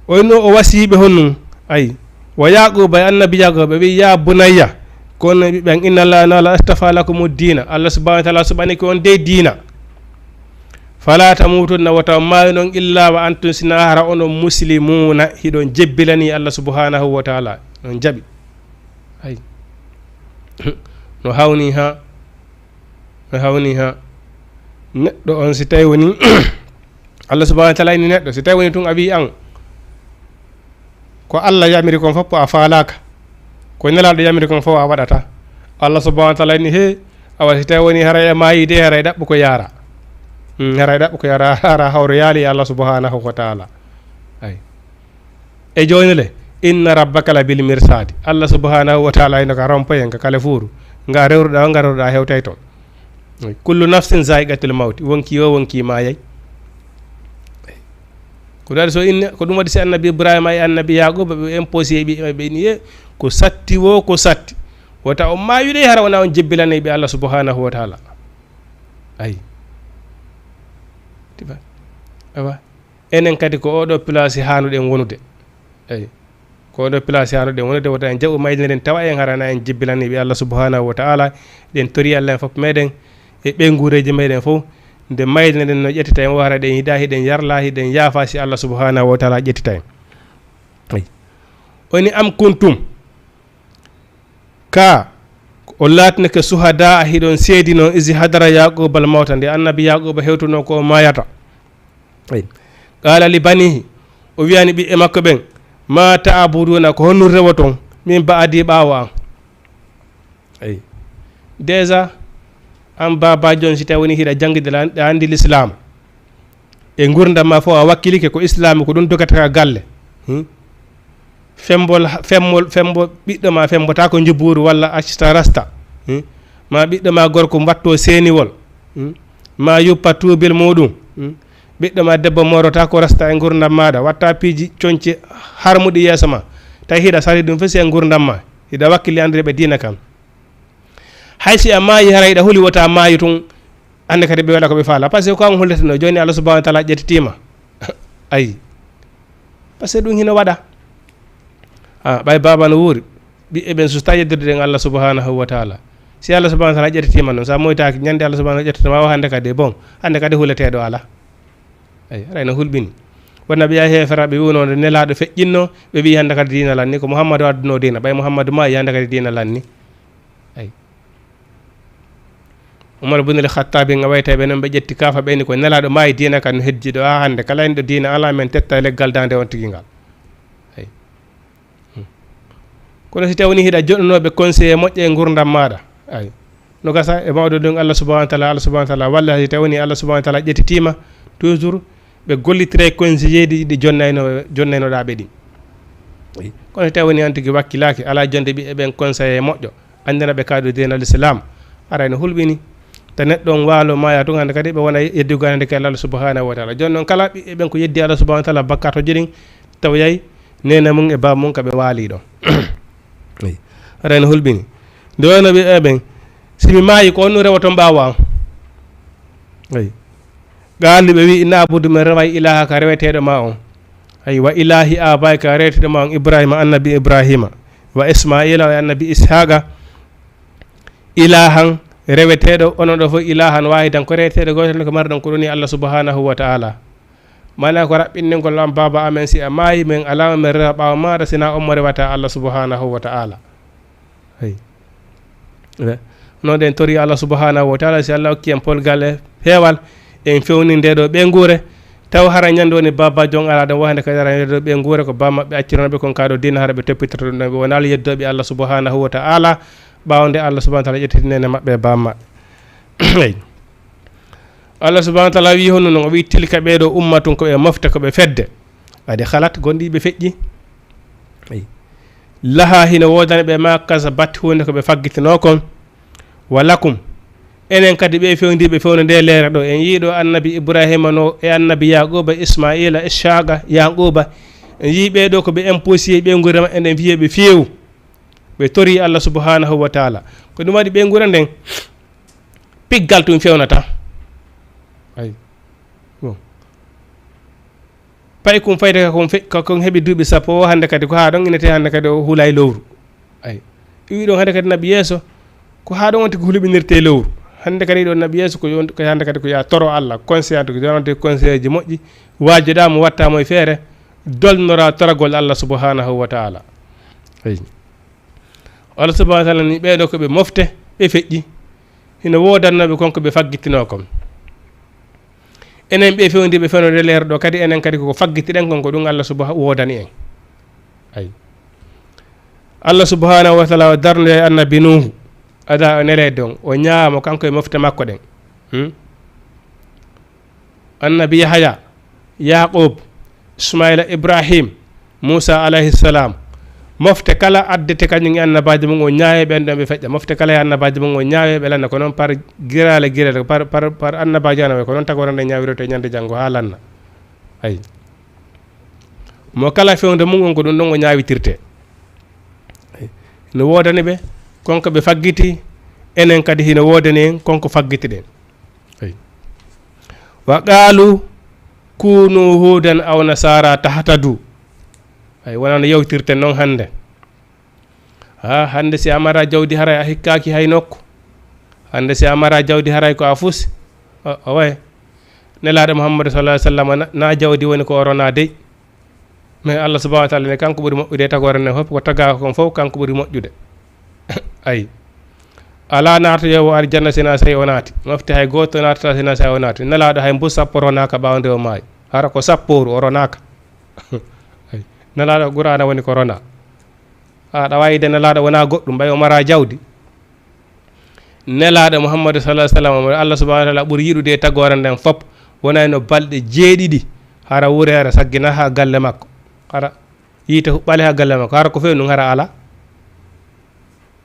oyno o wasiɓe honnum ayi wa yaquba e annabi yaquba wi ya bunayya kono ɓiɓɓen inna allaha nala astafa lakum dina Allah subhanahu wa taala suɓani ko on de dina fala tamutunna wata maayi noon illa wa antum sina hara onon muslimuna hiɗon jebbilani Allah subhanahu wa taala on jaɓi ay no hawni ha neɗɗo on si tawi woni Allah subhanahu wa taala ini neɗɗo si tawi woni tun a wi an ko Allah yamiri kon fof a faalaka ko nelaɗo yamiri kon fof a waɗata Allah subhanahu wa taala ini he awa si tawi woni hara e maayi de hara e ɗaɓɓu ko yaara hara e ɗaɓɓu ko yaara hara hawro yaali Allah subhanahu wa taala ay e joni le inna rabbaka la bil mirsadi Allah subhanahu wa taala ino ka rompoyen ka kala fuuru nga rewruɗa hewtay toon kullu nafsin zaiqatul mawti wonki yo wonki mayay ko ɗaɗi so inne ko ɗum waɗi si annabi Ibrahima e annabi Yaquba ɓe imposé ɓe ni ye ko satti wo ko satti wota o mayuɗe hara wona on jebbilane ɓe Allah subhanahu wa taala ayi tiba awa enen kadi ko oɗo place hanuɗen wonude eyi ko oɗo place hanuɗen wonude wota en jaɓu maydinen tawa en harana en jebbilane ɓe Allah subhanahu wa taala ɗen tori Allah en fof meɗen e ɓe guureji meɗen fof nde maydine ɗen no ƴettita en wara ɗen hida hiɗen yarla hiɗen yaafa si Allah subhanahu wa taala ƴettita en ayi oni am kuntum ka o laatnake suhada a hiɗon seedino isi hadara yaqubal mawta nde annabi yaquba hewtuno ko mayata ayi qala li banihi o wiyani ɓiɓɓe makko ɓen ma ta'buduna ko honno rewa ton min baadi ɓaawo an ayi déjà an baba jon si tawi woni hiɗa jangguide ɗa andi l'islam e gurdam ma fof a wakkilike ko islam ko ɗum dogata ka galle fembol ɓiɗɗo ma fembota ko jubburu walla accita rasta ma ɓiɗɗo ma gorko watto seniwol ma yuppa tubil muɗum ɓiɗɗo ma debbo morota ko rasta e gurdam maɗa watta piiji coñce harmuɗi yeeso ma tawi hiɗa sali ɗum fof si e gurdam ma hiɗa wakkili andude ɓe dina kam haysi a maayi hara hiɗa huuli wota maayi tun ande kadi ɓe waɗa koɓe faala par ce que ko an hulleteno joni Allah subahanahu wa taala ƴettitima ayi par ce que ɗum hino waɗa ɓay baba no wuuri ɓiɓɓe ɓen so tawi yeddirde ɗen Allah subahanahu wa taala si Allah subahanahu wa taala ƴettitima noon sa moytaki ñande Allah subahanahu ƴettatama wa hande kadi bon hande kadi hulleteɗo ala ayi arayno hulɓini wonna ɓe yahi heferaɓe wiwnode nelaɗo feƴƴinno ɓe wi hande kadi dina lanni ko Mouhammadou adduno dina ɓay Mouhammadou maayi hande kadi dina lanni ayi Umar ibn al-Khattabi nga wayta ɓe noon ɓe ƴetti kafa ɓeyni ko nelaɗo maayi dina kan no heddiɗo ha hande kala en ɗo dina ala men tetta e leggal dande on tigui ngal ayi kono si tawni hiɗa joɗɗonoɓe conseillé moƴƴe e gurdam maɗa ayi no gasa e mawɗo ɗum Allah subahanahu wa taala walla si tawni Allah subahanahu wa taala ƴettitima toujours ɓe gollitire conseillé ɗi jonnaynoɗa ɓe ɗi kono si tawni an tigui wakkilaki ala jonde ɓiɓɓe ɓen conseillé moƴƴo andina ɓe kaɗo dina l'islam arayno hulɓini te neɗɗo on waalo maya tun hande kadi ɓe wona yeddigo hande ke Allah subahanahu wa taala joni noon kala ɓiɓɓe ɓen ko yeddi Allah subahanahu wa taala bakkato jiɗin taw yayi nene mum e baba mum kaɓe waali ɗon arayno hulɓini nde wayno ɓiɓɓe ɓen simi maayi ko onno rewa to mbawa an ayi gaalli ɓe wi inna abudu men reway ilaha ka reweteɗo ma on ayi wa ilahi abay ka reweteɗo ma on ibrahima annabi ibrahima wa ismaila wa annabi ishaqa ilahan reweteɗo onon ɗo fof ilahan wahidan ko reweteɗo gotel ko marɗon ko ɗoni Allah subhanahu wa ta'ala mana ko raɓɓinɗingol am baba amen si a maayi men alama men rewa ɓawa maɗa sina on mo rewata Allah subhanahu wa ta'ala ayi non ɗen tori Allah subhanahu wa ta'ala si Allah hokki en polgal e heewal en fewni ndeɗo ɓe guure taw hara ñande woni baba jon ala ɗon wahde kadi hara ndeɗo ɓe guure ko bamma ɓe acciranoɓe kon kaɗo dina hara ɓe toppitoto ɗum ɓe wonala yeddoɓe Allah subhanahu wa ta'ala ɓawde Allah subhanahu wa ta'ala ƴettitinene maɓɓe bamma eyi Allah subhanahu wa ta'ala wi honno noon o wi tilka ɓeɗo ummatun koɓe mofte koɓe fedde adi halat gonɗiɓe feƴƴi eyi laha hino wodani ɓe ma kasa batti hunde koɓe faggitino kon walakum enen kadi ɓe fewdiɓe fewno nde leere ɗo en yiiɗo annabi ibrahima no e annabi yaquba ismaila ishaqa yaquba en yi ɓeɗo ko ɓe imposé ɓe gurema enen wiyeɓe feewu ɓe tori Allah subhanahu wa ta'ala ko ɗum waɗi ɓe gura nden piggal tum fewnata ayi bon pay kum fayde kon heeɓi duuɓi sappo o hande kadi ko ha ɗon inete hande kadi o huulay lowru ayi wi ɗon hande kadi nabi yeeso ko ha ɗon wonti ko hulɓinirte lowru hande kadi ɗon nabi yeeso ko hande kadi ko ya toro Allah conseillante ko jonante conseil ji moƴƴi wajoɗamo wattamo e feere dolnora toragol Allah subhanahu wa ta'ala ayi Allah subhanahu wa ta'ala ni ɓeɗo koɓe mofte ɓe feƴƴi hino wodannoɓe konko ɓe faggitino kon enen ɓe fewdiɓe fewnode leer ɗo kadi enen kadi koko faggitiɗen kon ko ɗum Allah subhanahu wodani en ayi Allah subhanahu wa ta'ala o darnde annabi nuhu ada o nelede on o ñaamo kanko e mofte makko ɗen annabi yahaya yaqub ismaila ibrahim moussa alayhi salam mofte kala addete kañum e annabaji mum o ñaawe ɓen ɗon ɓe feƴƴa mofte kala e annabaji mum o ñaawe ɓe lanna ko noon par girale girale par annabaji anawe ko noon tagorande ñawirote ñande janggo ha lanna ayi mo kala fewde mum on ko ɗum ɗon o ñawitirte no wodani ɓe konko ɓe faggiti enen kadi hino wodani en konko faggiti ɗen ayi wa qalu kunu hudan aw nasara tahtadu ay wonano yewtirten noon hande ha hande si amara jawdi haray a hikkaki hay nokku hande si amara jawdi haray ko a fusi o way nelaɗo Muhammadu sallallahu alaihi wasallam na jawdi woni ko orona dey mais Allah subhanahu wa ta'ala ne kanko ɓuri moƴƴude tagore ne fof ko tagaka kon fof kanko ɓuri moƴƴude ayi ala naata yewo aljanna sina sayi o naati mofti hay goto natata sina sayi o naati nelaɗo hay mbu sappo ronaka ɓawde o maayi hara ko sapporu o ronaka nelaɗo qur'ana woni ko rona aɗa wayide nelaɗo wona goɗɗum ɓay o mara jawdi nelaɗo Muhammadu sallallahu alaihi wasallam Allah subhanahu wa ta'ala ɓuri yiɗude tagore nden fop wona no balɗe jeeɗiɗi hara wurere saggina ha galle makko hara yiite huɓɓale ha galle makko hara ko fewi ɗum hara ala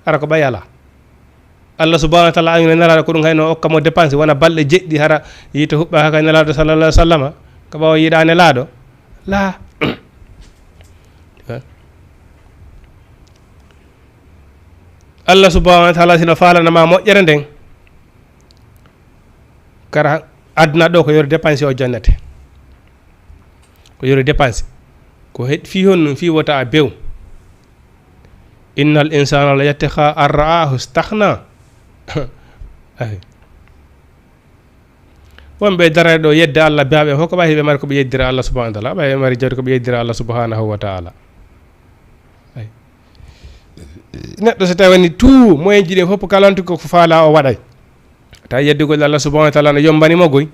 hara ko ɓay ala Allah subhanahu wa ta'ala ani nelaɗo ko ɗum hayno okkamo dépense wona balɗe jeɗɗi hara yiite huɓɓa haka nelaɗo sallallahu alaihi wasallam ko ɓawa yiɗa nelaɗo la Allah subhanahu wa ta'ala sino falanama moƴƴere nden kara aduna ɗo ko yori dépense o jannete ko yori dépense ko fi honnum fi wota a bew innal insana la yattakha an ra'ahu istakhna wonɓe darade ɗo yedde Allah baaɓe fof ko ɓayi ɓe mari koɓe yeddira Allah subhanahu wa ta'ala ɓayi mari jawdi koɓe yeddira Allah subhanahu wa ta'ala neɗɗo so tawi woni tout moyen ji ɗi fof kalanti ko faala o waɗay taw yeddugol Allah subhanahu wa ta'ala no yombanimo goy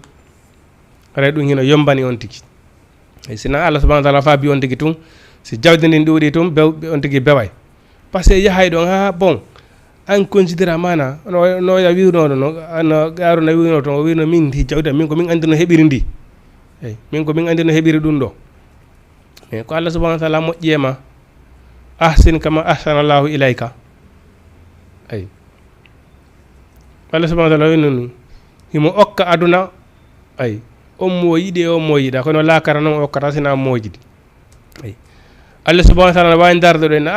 ray ɗum hino yombani on tigi sina Allah subhanahu wa ta'ala fa bi on tigi tun si jawdi ndin ɗuuɗi tun on tigi beway par ce que yahay ɗon ha bon an considéra mana no ya wiwnoɗo no garu no wiwno to o wino min ndi jawdi min ko min andi no heɓiri ndi eyyi min ko min andi no heɓiri ɗum ɗo mais ko Allah subhanahu wa ta'ala moƴƴema ahsin kama ahsanallahu ilayka ay Allah subhanahu wa ta'ala wino himo okka aduna ay on mo yiɗi o mo yiɗa kono lakara noon okkata sina mojiɗi ay Allah subhanahu wa ta'ala wawi darde ɗo en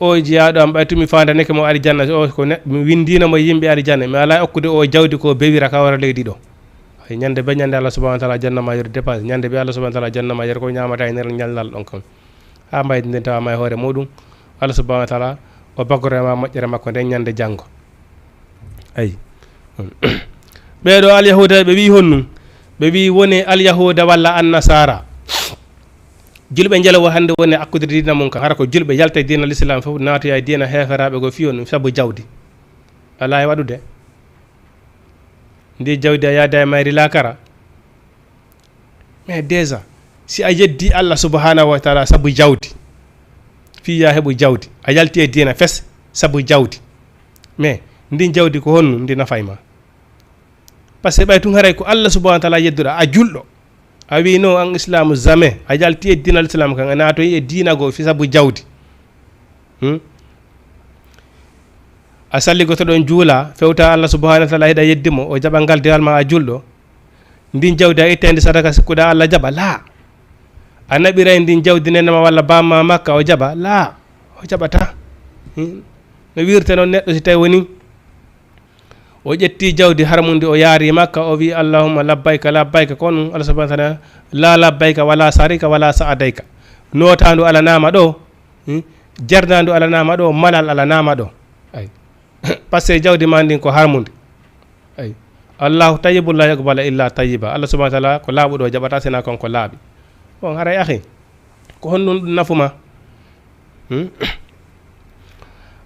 o jiyaɗo am ɓaytumi fandaneke mo ari janna o ko mi windinamo yimɓe ari janna mi ala okkude o jawdi ko bewira ka wara leydi ɗo ay ñande be ñande Allah subhanahu wa ta'ala jannama yer dépense ñande be Allah subhanahu wa ta'ala jannama yer ko ñamata e nder ñallal ɗon kam ha mbayde nden tawa ma e hoore muɗum Allah subhanahu wa ta'ala o baggorema moƴƴere makko nden ñande janggo ay ɓeɗo alyahuda ɓe wi honnum ɓe wi woni alyahuda walla annasara julɓe jalowo hande woni akkude dina mum kam hara ko julɓe yalta dina l'islam fof natoya e dina heferaɓe go fiyon ɗum saabu jawdi ala e waɗude ndi jawdi a yaada e mayri lakara mais déjà si a yeddi Allah subhanahu wa ta'ala saabu jawdi fiya heɓu jawdi a yalti e dina fes saabu jawdi mais ndin jawdi ko honnu ndi nafayma par ce que ɓay tun haray ko Allah subhanahu wa ta'ala yedduɗa a julɗo a wi no an islamu jamais a yalti e dina l'islam kan a natoyi e dina go fi saabu jawdi a salli goto ɗon juula fewta Allah subhanahu wa ta'ala heɗa yeddimo o jaɓa ngal diwal ma a julɗo ndin jawdi a ittende sadaka sikkuɗa Allah jaɓa la a naɓiray ndin jawdi nenema walla bamma makka o jaɓa la o jaɓata no wirte noon neɗɗo si tawi woni o ƴetti jawdi harmundi o yaari makka o wi allahumma labbayka labbayka kono Allah subhanahu wa ta'ala la labbayka wala sarika wala sa'adayka notandu ala nama ɗo jardandu ala nama ɗo malal ala nama ɗo ay par ce que jawdi ma ndin ko harmundi ay allahu tayyibun la yaqbalu illa tayyiba Allah subhanahu wa ta'ala ko laaɓuɗo jaɓata sina kon ko laaɓi bon haray akhi ko honɗum ɗum nafuma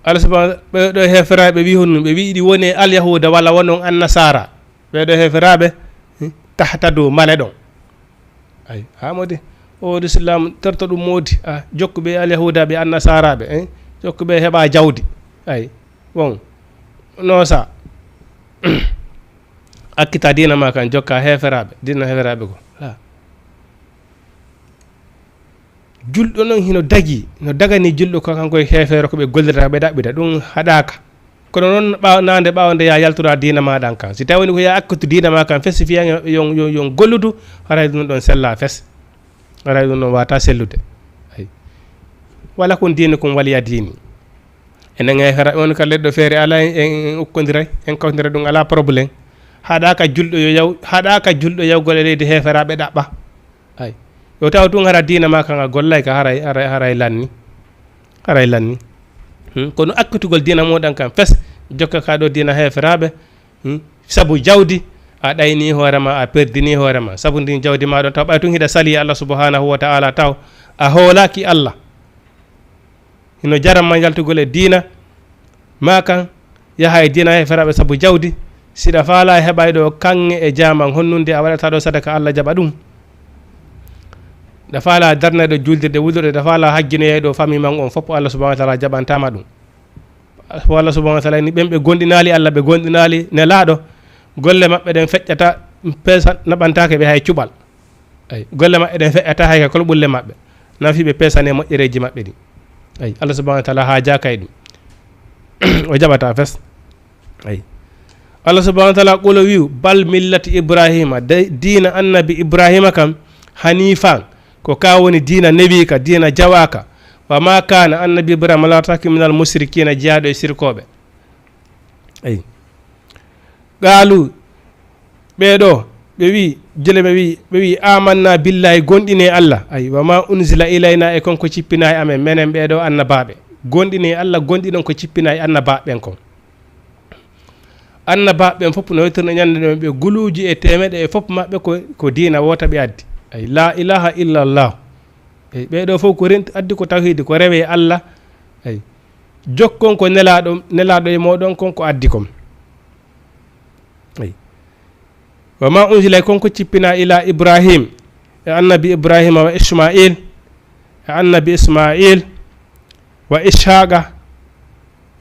Allah subhanahu ɓeɗo heferaɓe wi honnum ɓe wi ɗi woni alyahuda walla wonon annasara ɓeɗo heferaɓe tahtadu male ɗon ay ha modi o l'islam terto ɗum modi jokkuɓe alyahuda ɓe annasaraɓe jokkuɓe heɓa jawdi ay bon no sa akkita dina ma kan jokka heferaɓe dina heferaɓe ko julɗo noon hino dagi no dagani julɗo ko kanko e hefere ko ɓe gollirta ɓe ɗaɓɓita ɗum haɗaka kono noon nande ɓawde ya yaltoɗa dina maɗan kan si tawi woni ko ya akkutu dina ma kan fes fiya yon golludu haray ɗum ɗon sella fes haray ɗum ɗon wata sellude ay wala kon dina kon waliya dini enen hefera on ka leɗɗo feere ala en ukkodiray en kawtidira ɗum ala probléme haɗaka julɗo yo yaw haɗaka julɗo yawgol e leydi heferaɓe ɗaɓɓa ay yo taw tun hara dina ma kan a gollay ka haray lanni kono akkutugol dina moɗon kan fes jokka ka ɗo dina heferaɓe saabu jawdi a ɗayni hoorema a perdini hoorema saabu ndin jawdi ma ɗon taw ɓay tun hiɗa sali Allah subhanahu wa ta'ala taw a hoolaki Allah hino jaranma yaltugol e dina ma kan yaha e dina heferaɓe saabu jawdi siɗa faala heɓay ɗo kanŋe e jaman honnude a waɗata ɗo sadaka Allah jaɓa ɗum dafa ala darneɗo juldirde wulurde dafa ala hajjinoyeɗo famille man on fof Allah subhanahu wa ta'ala jaɓantama ɗum Allah subhanahu wa ta'ala ni ɓen ɓe gonɗinali Allah ɓe gonɗinali nelaɗo golle maɓɓe ɗen feƴƴata peesa naɓantake ɓe hay cuɓal ay golle maɓɓe ɗen feƴƴata hay kol ɓulle maɓɓe nafi ɓe peesane moƴƴereji maɓɓe ɗi ay Allah subhanahu wa ta'ala ha jakay ɗum o jaɓata fes ay Allah subhanahu wa ta'ala qolo wiu bal millati ibrahima dina annabi ibrahima kam hanifan ko ka woni dina newi ka dina jawaka wa ma kana annabi ibrahima la taki minal musrikina jeyaɗo e sirkoɓe ay galu ɓeɗo ɓe wi jele ɓe wi amanna billahi gonɗine Allah ay wa ma unzila ilayna e konko cippina e amen menen ɓeɗo annabaɓe gonɗine Allah gonɗinon ko cippina e annabaɓen kon annabaɓen fof no wettirno ñande ɗo ɓe guluji e temeɗe e fof maɓɓe ko dina wota ɓe addi ay la ilaha illallah ay ɓeɗo fof ko renti addi ko tawhide ko rewe Allah ay jokkon ko nelaɗo e moɗon kon ko addi kom ay wa ma unzila konko cippina ila ibrahim e annabi ibrahima wa ismail e annabi ismail wa ishaqa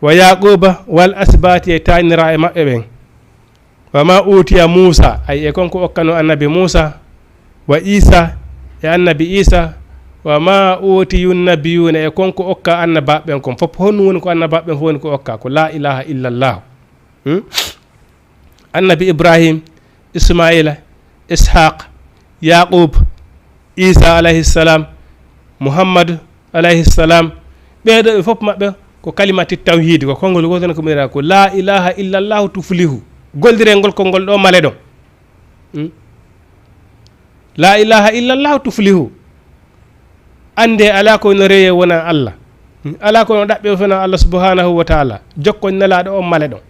wa yaquba wal asbati e tanira e maɓɓe ɓen wa ma utiya musa ay e konko okkano annabi musa wa isa e annabi isa wa ma utiyu nabiyuna e konko okka annabaɓen kon fof honno woni ko annabaɓen fof woni ko okka ko la ilaha illallah annabi ibrahim ismaila ishaq yaqub isa alayhi salam muhammad alayhi salam ɓeɗo ɓe fof maɓɓe ko kalimati tawhid ko konngol goton ko mbiɗa ko la ilaha illallah tuflihu goldirengol konngol ɗo male ɗon la ilaha illallah tuflihu ande ala ko no rewe wona Allah ala ko no ɗaɓɓe fona Allah subhanahu wa ta'ala jokkon nelaɗo on male ɗon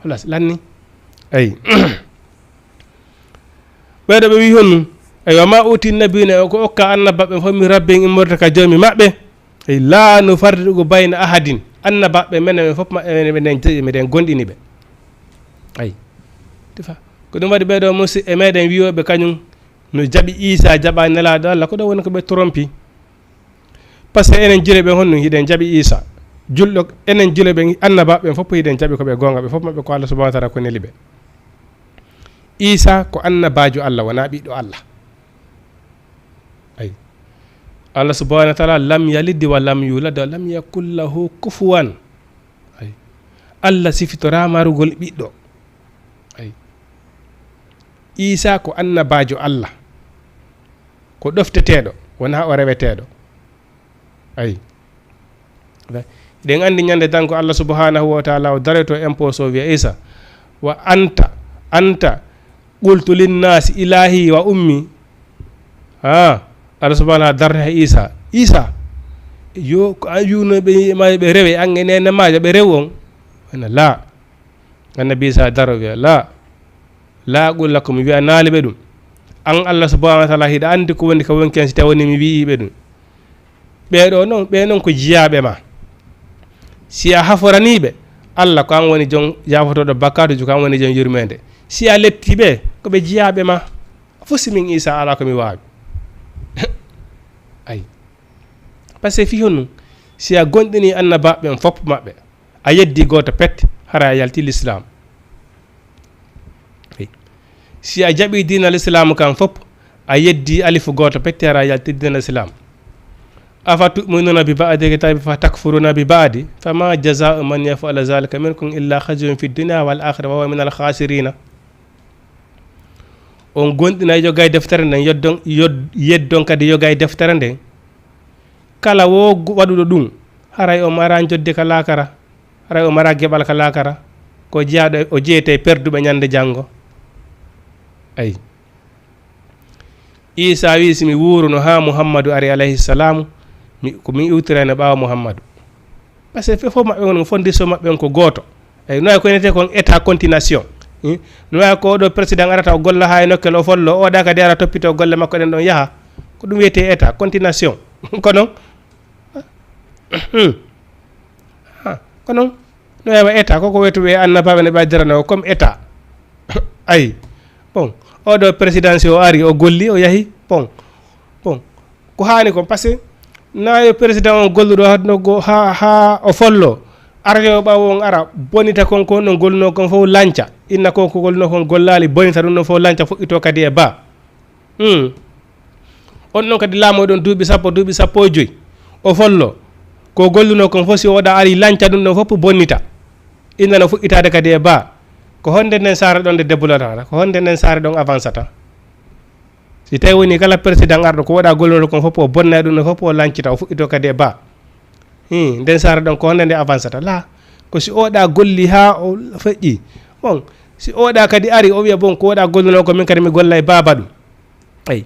halas lanni ay ɓeɗo ɓe wi honnu ay wa ma uti nabiyina ko okka annabaɓe fof mi rabbin immorta ka joomi maɓɓe ay la no fardiɗugo bayna ahadin annabaɓe menen fof maɓɓe miɗen gonɗini ɓe ay tifa ko ɗum waɗi ɓeɗo musi e meɗen wiyoɓe kañum no jaɓi isa jaɓa nelaɗo Allah ko ɗo woni ko ɓe trompi par ce que enen jule ɓe honno hiɗen jaɓi isa julɗo enen jule ɓe annabaɓe fof hiɗen jaɓi koɓe gonga ɓe fof maɓɓe ko Allah subhanahu wa ta'ala ko neli ɓe isa ko annabajo Allah wona ɓiɗɗo Allah ay Allah subhanahu wa ta'ala lam yalid wa lam yulad wa lam yakul lahu kufuwan ay Allah sifitora marugol ɓiɗɗo ay isa ko annabajo Allah ko ɗofteteɗo wona o reweteɗo ay ɗen andi ñande tan ko Allah subhanahu wa ta'ala o dareto impose o wiya isa wa anta qultu linnasi ilahi wa ummi Allah subhanahu wa ta'ala darne isa yo ko ayuno ɓe rewe ange nene majo ɓe rew on wana la annabi isa daro wiya la qul lakum wiya naaliɓe ɗum an Allah subhanahu wa ta'ala hiɗa andi ko woni ko wonken si tawoni mi wi'iɓe ɗum ɓe noon ko jiyaɓe ma si a haforaniɓe Allah ko an woni jon yafotoɗo bakkatuji ko an woni jon yurmede si a lettiɓe koɓe jiyaɓe ma fof simin isa ala komi wawi ay par ce que fi honnu si a gonɗini annabaɓen fopp maɓɓe a yeddi goto pet hara a yalti l'islam si a jaɓi dina l'islam kam fopp a yeddi alifu goto pet hara a yalti dina l'islam afa tu'minuna bi ba'di kitabi fa takfuruna bi ba'di fama jaza'u man yaf'ala zalika minkum illa khazyun fi dunya wal akhirati wa huwa min al khasirin on gondina jogay deftere nden yeddon kadi yogay deftere nden kala wo waɗuɗo ɗum haray o mara jodde ka lakara haray o mara geɓal ka lakara ko jeyaɗo o jeyete perduɓe ñande janggo ay isa wi simi wuruno ha muhammadu ari alayhi salamu ko min iwtirane ɓawa muhammadu par ce que fof maɓɓe on fondiso maɓɓe on ko goto ay noy ko nete kon état continuation no wawi ko oɗo président arata o golla ha e nokkel o follo oɗa kadi ara toppito golle makko ɗen ɗon yaaha ko ɗum wiyete état continuation ko noon ko noon no wawa état koko wiyete ɓe annabaɓe ne ɓaydirano comme état ay bon oɗo présidence o ari o golli o yahi bon ko haani ko par ce que nayo président on golluɗo hadno go ha o follo arde o ɓawo on ara bonita konko no golluno kon fof lanca inna konko golluno kon gollali bonita ɗum no fof lanca fuɗɗito kadi e ba on noon kadi laamoɗon duuɓi 15 o follo ko golluno kon fof si oɗa ari lanca ɗum ɗon fof bonnita inna no fuɗɗitade kadi e ba ko honde nden saare ɗon nde développata ko honde nden saare ɗon avancata si tawi woni kala président arɗo ko waɗa golluno kon fof o bonna ɗum no fof o lancita o fuɗɗito kadi e ba nden saare ɗon ko honde nde avancata la ko si oɗa golli ha o feƴƴi bon si oɗa kadi ari o wiya bon ko waɗa golluno ko min kadi mi golla e baba ɗum ayi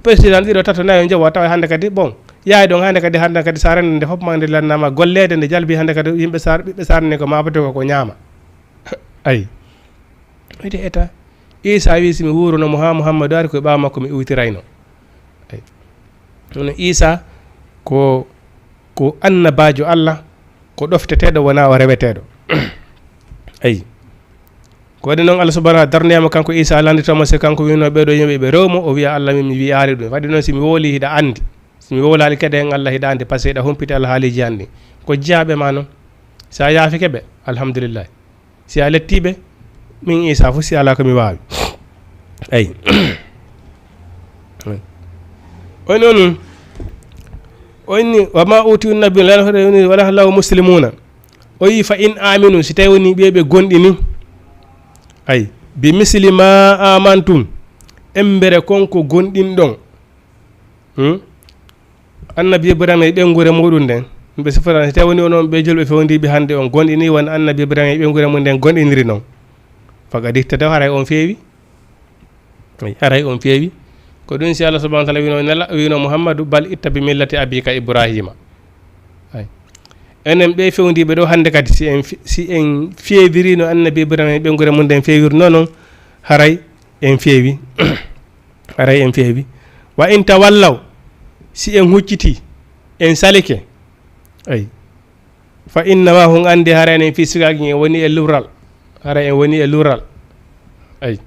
président ɗiɗo tato nayo jawo tawa hande kadi bon yaay ɗon hande kadi saare nde fof ma nde lannama gollede nde jalbi hande kadi yimɓe saare ɓiɓɓe saare nde ko mabate ko ñaama ayi wiyde état isa wi simi wuronomo ha mouhammadou ari koye ɓawa makko mi iwtirayno ayi ɗum isa ko annabajo Allah ko ɗofteteɗo wona o reweteɗo ayi ko waɗi noon Allah subahanahu darniyama kanko isa landitoma se kanko wino ɓeɗo yimɓe ɓe rewmo o wiya Allah min mi wiyari ɗum waɗi noon simi wooli hiɗa andi simi wolali kadi hen Allah hiɗa andi par ce que ɗa humpiti Allah haaliji anni ko jiyaɓe ma noon sa yaafike ɓe alhamdulillah si a lettiɓe min isa fof si ala komi wawi ayi on noon onni wama uti nabi wala lahu muslimuna o yi fa in aminu si tawi woni ɓeɓe gonɗi ni ayi bi misli ma amantum embere konko gonɗin ɗon annabi ibrahima e ɓengure muɗum nden ɓe sifata si tawi woni onon ɓe julɓe fewdiɓe hande on gonɗini won annabi ibrahima e ɓengure mum nden gonɗiniri noon faga dittata haray on feewi haray on feewi ko ɗum si Allah subahanahu wa taala wino mouhammadou bal itta bi millati abika ibrahima ay enen ɓe fewdiɓe ɗo hande kadi si en feewirino annabi ibrahima e ɓengure mum nden feewirno noon haray en feewi haray en feewi wa in tawallaw si en hucciti en salike ay fa innama hon andi haray enen fi sigaki en woni e lural haray en woni e lural ay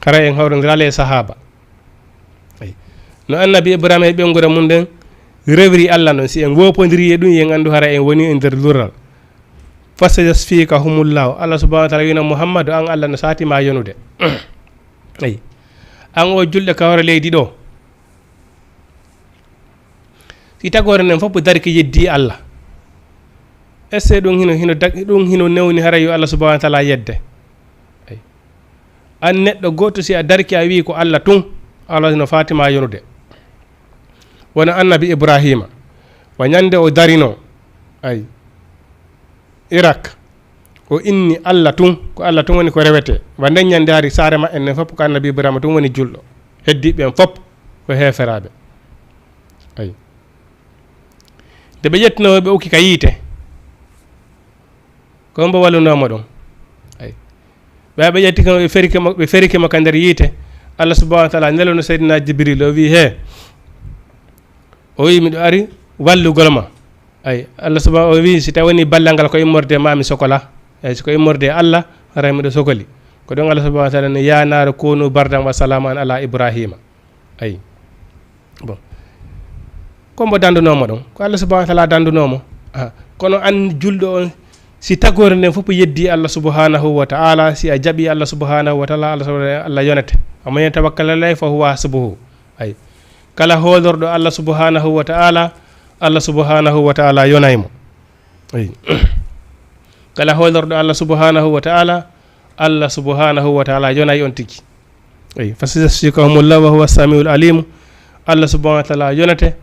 haray en hawrodira e sahaba ay no annabi ibrahima e ɓengure mum nden rewri Allah noon si en wopodiri e ɗum yen andu haray en woni e nder lural fasayasfika humullahu Allah subahanahu wa taala wino mouhammadou an Allah no satima yonude ay an o julɗe kawre leydi ɗo si tagore nden fof darki yeddi Allah est ce que ɗum hino newni haray yo Allah subahanahu wa taala yedde ay an neɗɗo goto si a darki a wi ko Allah tun Allah no fatima yonude wona annabi ibrahima wa ñande o darino ay Irak o inni Allah tun ko Allah tun woni ko rewete wa nden ñande hari saare ma en fof ko annabi ibrahima tun woni julɗo heddiɓe en fof ko heferaɓe ay de ɓe ƴettinoɓe ukki ka yiite ko mbo wallunoma ɗum ay ɓe ƴetti kam ɓe ferikema ka nder yiite Allah subahanahu wa taala nelono seydina jibril o wi he o wi miɗo ari wallugol ma ay Allah subahanahu o wi si tawi woni ballal ngal ko immorde mami sokola eyyi siko immorde Allah haray miɗo sokoli ko ɗon Allah subahanahu wa taala ne ya naaru kunu bardan wa salaman ala ibrahima ayi bon kombo dandunomo ɗon ko Allah subahanahu wa taala dandunomo kono an julɗo on si tagore nden fof yeddi Allah subhanahu wa ta'ala si a jaɓi Allah subhanahu wa ta'ala Allah yonete amma yen tawakkala lay fa huwa hasbuhu ay kala hoolorɗo Allah subhanahu wa ta'ala Allah subhanahu wa ta'ala yonaymo ay kala hoolorɗo Allah subhanahu wa ta'ala Allah subhanahu wa ta'ala yonay on tigi ay fastasfikahumullahu wa huwa samiul alim Allah subhanahu wa ta'ala yonete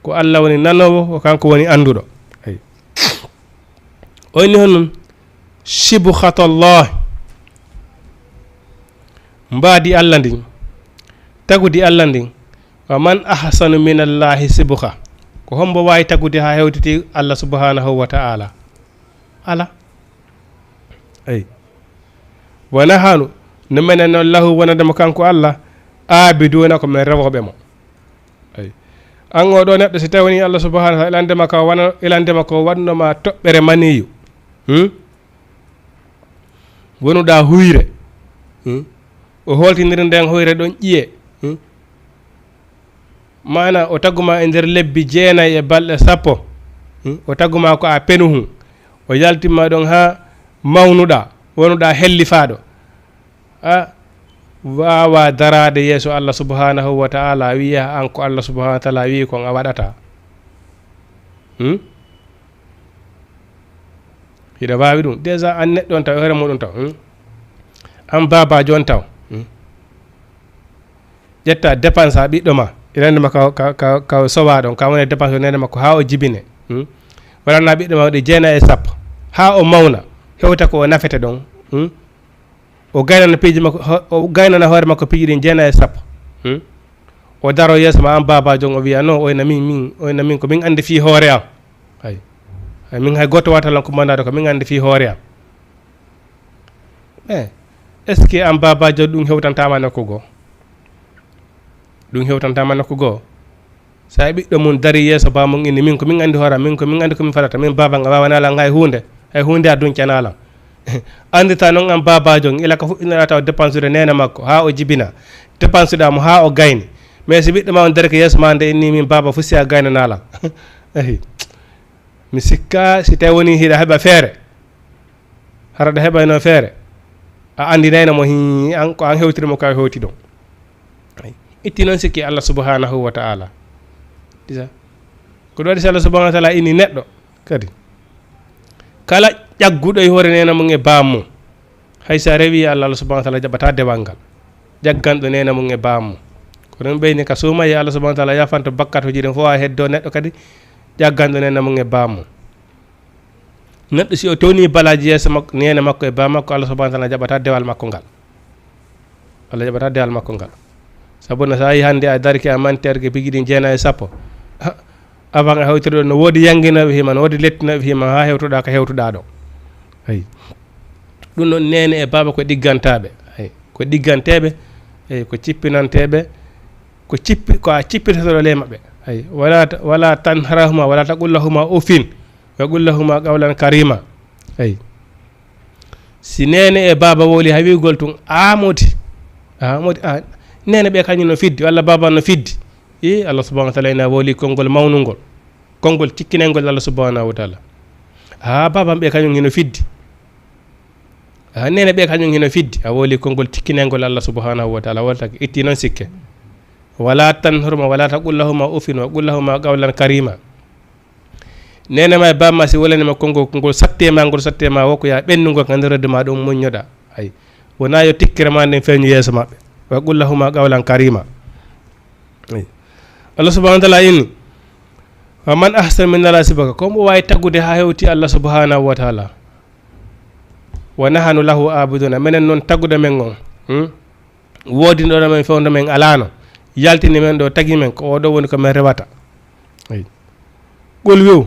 ko Allah woni nanowo o kanko woni anduɗo ay oyni honum shibhatallah mbaadi Allah ndin tagudi Allah ndin wa man ahsanu minallahi sibha ko hombo wawi tagude ha hewtiti Allah subhanahu wa ta'ala ala ay wa nahanu no menen noon lahu wonademo kanko Allah abiduna ko men rewoɓe mo ay an o ɗo neɗɗo si tawni Allah subhanahu wa ta'ala ilandema ko wannoma toɓɓere maniyu wonuɗa huyre o holtiniri nden huyre ɗon ƴiye mana o tagguma e nder lebbi 9 e balɗe 10 o tagguma ko a penuhu o yaltima ɗon ha mawnuɗa wonuɗa hellifaɗo a wawa darade yeeso Allah subhanahu wa ta'ala wiya an ko Allah subhanahu wa ta'ala wi kon a waɗata hiɗa wawi ɗum déjà an neɗɗo on taw e hoore muɗum taw an babajo on taw ƴetta dépense a ɓiɗɗo ma irande makko ka sowa ɗon ka woni dépense o nene makko ha o jibine waɗanna ɓiɗɗo ma waɗi 9 e 10 ha o mawna hewta ko o nafete ɗon o gaynana piiji makko o gaynana hoore makko piiji ɗin 9 e 10 o daro yeeso ma an babajo o wiya non oyna min ko min andi fi hoore am hay min hay goto watalan ko mandade ko min andi fi hoore am est ce que an babajo ɗum hewtantama nokku goo ɗum hewtantama nokku goo sa ɓiɗɗo mum dari yeeso bamum inni min ko min andi hoore am min ko min andi komin falata min baba nga wawanalan hay hunde a duñcanalam andita noon an babajo ila ko fuɗɗinara taw dépense ude nene makko ha o jibina dépense ɗamo ha o gayni mais si ɓiɗɗo ma on derke yeeso ma nde inni min baba fusi a gaynanalam eyi mi sikka si tawi woni hiɗa heɓa feere haraɗa heɓayno feere a andinayno mo an ko an hewtirimo ka hewti ɗon itti noon sikki Allah subhanahu wa ta'ala disa ko ɗum waɗi so Allah subhanahu wa ta'ala inni neɗɗo kadi kala ƴagguɗo e hoore nena mum e bamum hay sa rewi Allah subhanahu wa ta'ala jaɓata dewal ngal jagganɗo nena mum e bamum ko ɗum ɓeyni ka sumayi Allah subhanahu wa ta'ala yafanto bakkatoji ɗin fof a heddo neɗɗo kadi jagganɗo nena mum e bamum neɗɗo si o towni balaji yeeso makko nena makko e bam makko Allah subhanahu wa ta'ala jaɓata dewal makko ngal Allah jaɓata dewal makko ngal sabu no sa yi hande a darki a manterke pigi ɗin 9 e 10 avant a hewtiri ɗo no woodi yanguinoɓe hima no woodi lettinoɓe hima ha hewtuɗa ko hewtuɗa ɗo ayi ɗum ɗon nene e baba ko ɗiggantaɓe ay ko ɗigganteɓe eyi ko cippinanteɓe ko a cippitatoɗo le maɓɓe ay wala tanharahuma wala taqullahuma ufin wa qullahuma qawlan karima ay si nene e baba woli ha wigol tun amodi nene ɓe kañum no fiddi walla baba no fiddi Allah subhanahu wa ta'ala ina woli konngol mawnugol konngol cikkinelngol Allah subhanahu wa ta'ala babam ɓe kañum hino fiddi nene ɓe kañum hino fiddi a woli konngol cikkinelngol Allah subhanahu wa ta'ala woltake itti noon sikke wala tanhurma wala taqullahuma ufin wa qullahuma qawlan karima nene ma e bamma si wolanima konngol sattema ngol sattema wokko ya ɓennugol ka nder redde ma ɗum muññoɗa ay wona yo tikkere ma nden feeñu yeeso maɓɓe wa qullahuma qawlan karima Allah subhanahu wa ta'ala inni wa man ahsana min Allah sibaka ko mo wawi taggude ha hewti Allah subhanahu wa ta'ala wa nahanu lahu abuduna menen non taggude men on wodino men fewndo men alano yaltini men do tagi men ko do woni ko men rewata qul wi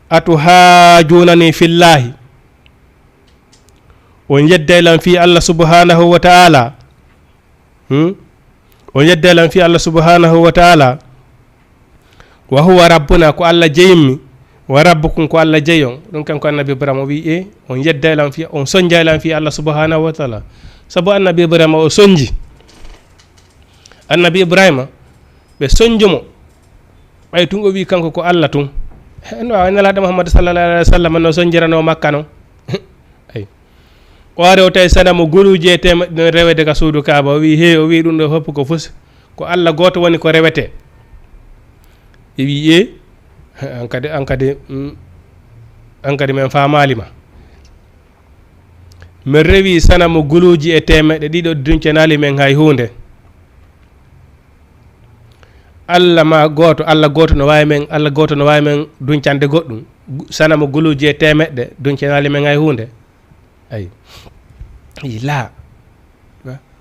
atu hajunani fillahi on yeddaylan fi Allah subhanahu wa ta'ala on yeddaylan fi Allah subhanahu wa ta'ala wa huwa rabbuna ko Allah jeyimmi wa rabbukum ko Allah jeyon ɗum kanko annabi Ibrahima o wi on yeddaylan fi on sonjaylan fi Allah subhanahu wa ta'ala sabu annabi Ibrahima o sonji annabi Ibrahima ɓe sonjumo ɓay tun o wi kanko ko Allah tun no nelaɗo Muhammad sallallahu alaihi wa sallam no sonjirano Makka noon ay o ari o tawi sanamo goluji e temedde rewede ka suudu Kaaba o wi o wi ɗum ɗo fof ko fus ko Allah goto woni ko rewete e wi an kadi men famalima min rewi sanamo guluji e temeɗe ɗiɗo duncenali men hay hunde Allah goto no wawi men Allah goto no wawi men duncande goɗɗum sanamo guluji e temeɗɗe duncenali men hay hunde ay la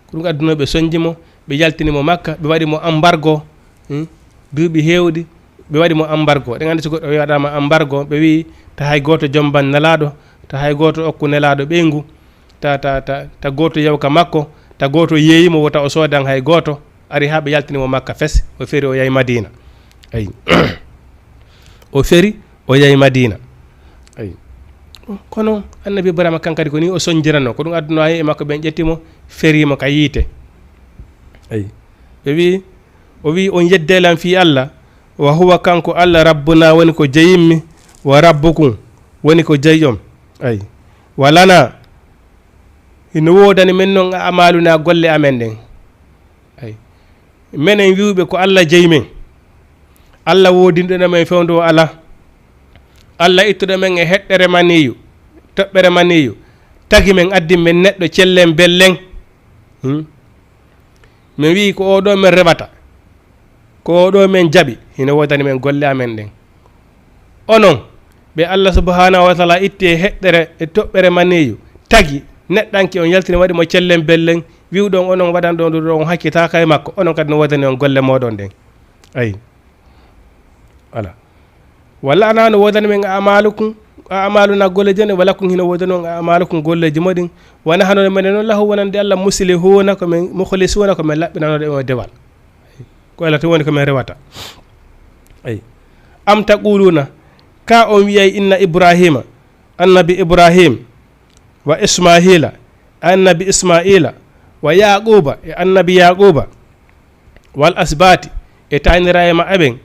ko ɗum addunoɓe sonjimo ɓe jaltinimo Makka ɓe waɗimo embargo duuɓi hewɗi ɓe waɗimo embargo ɗe gandi so goɗɗo waɗama embargo ɓe wi ta hay goto jomban nelaɗo ta hay goto okku nelaɗo ɓeygu ta goto yewka makko ta goto yeeyimo wota o soodan hay goto ari ha ɓe yaltinimo Makka fes o feri o yahi Madina ayi o feri o yahi Madina ayi kono annabi Ibrahima kankadi ko ni o soñjirano ko ɗum adduno hay e makko ɓen ƴettimo ferimo ka yiite ayi ɓe wi o wi on yeddelan fi Allah wa huwa kanko Allah rabbuna woni ko jeyimmi wa rabbukum woni ko jeyom ay walana ino wodani men non amaluna golle amen den ay menen wiwbe ko Allah jeymen Allah wodinɗo men fewndo ala Allah ittuɗo men e heɗɗere maniyu toɓɓere maniyu tagi men addi men neɗɗo cellen bellen min wi ko oɗo men reɓata ko oɗo men jaɓi hino wodani men golle amen ɗen onon ɓe Allah subhanahu wa taala itti e heɗɗere e toɓɓere maniyu tagi neɗɗanki on yaltini waɗi mo cellen bellen wiwɗon onon waɗan ɗon ɗo on hakkitaka e makko onon kadi no wodani on golle moɗon ɗen ayi voilà walla ana no wodani men amalukum amaluna golleji ne wala kun hino wodani on amalukum golleji moɗin wona hano men non lahu wonande Allah muslihuna ko men mukhlisuna ko men laɓɓinanoɗe o dewal ko Allah to woni ko men rewata ay am taquluna ka on wiyay inna ibrahima annabi ibrahim wa ismaila annabi ismaila wa yaquba e annabi yaquba wal asbati e tanira e ma aben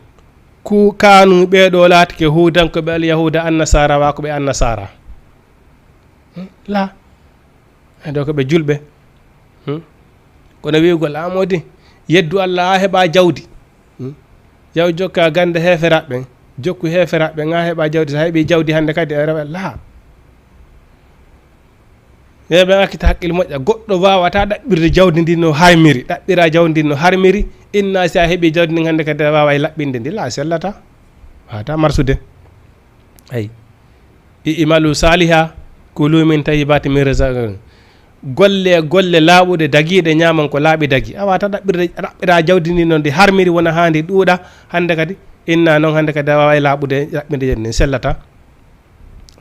ku kanu ɓeɗo laatike hudankoɓe al yahuda annasara wa ko ɓe annasara la do ko ɓe julɓe kono wiigol amodi yeddu Allah a heɓa jawdi yaw jokka gande heferaɓe jokku heferaɓe ga heɓa jawdi sa heeɓi jawdi hande kadi e rewa la yeɓe akkita haqqille moƴƴa goɗɗo wawata ɗaɓɓirde jawdi ndi no harmiri ɗaɓɓira jawdi ndi no harmiri inna si a heeɓi jawdi ndi hande kadi wawa e laɓɓinde ndi la sellata wata marsude ay imalu saliha kulu min tayyibati min razaqakum golle laaɓuɗe dagiɗe ñaman ko laaɓi dagi a wata ɗaɓɓira jawdi ndi noon ndi harmiri wona ha ndi ɗuuɗa hande kadi inna noon hande kadi a wawa e laaɓude laɓɓinde jawdi ndi sellata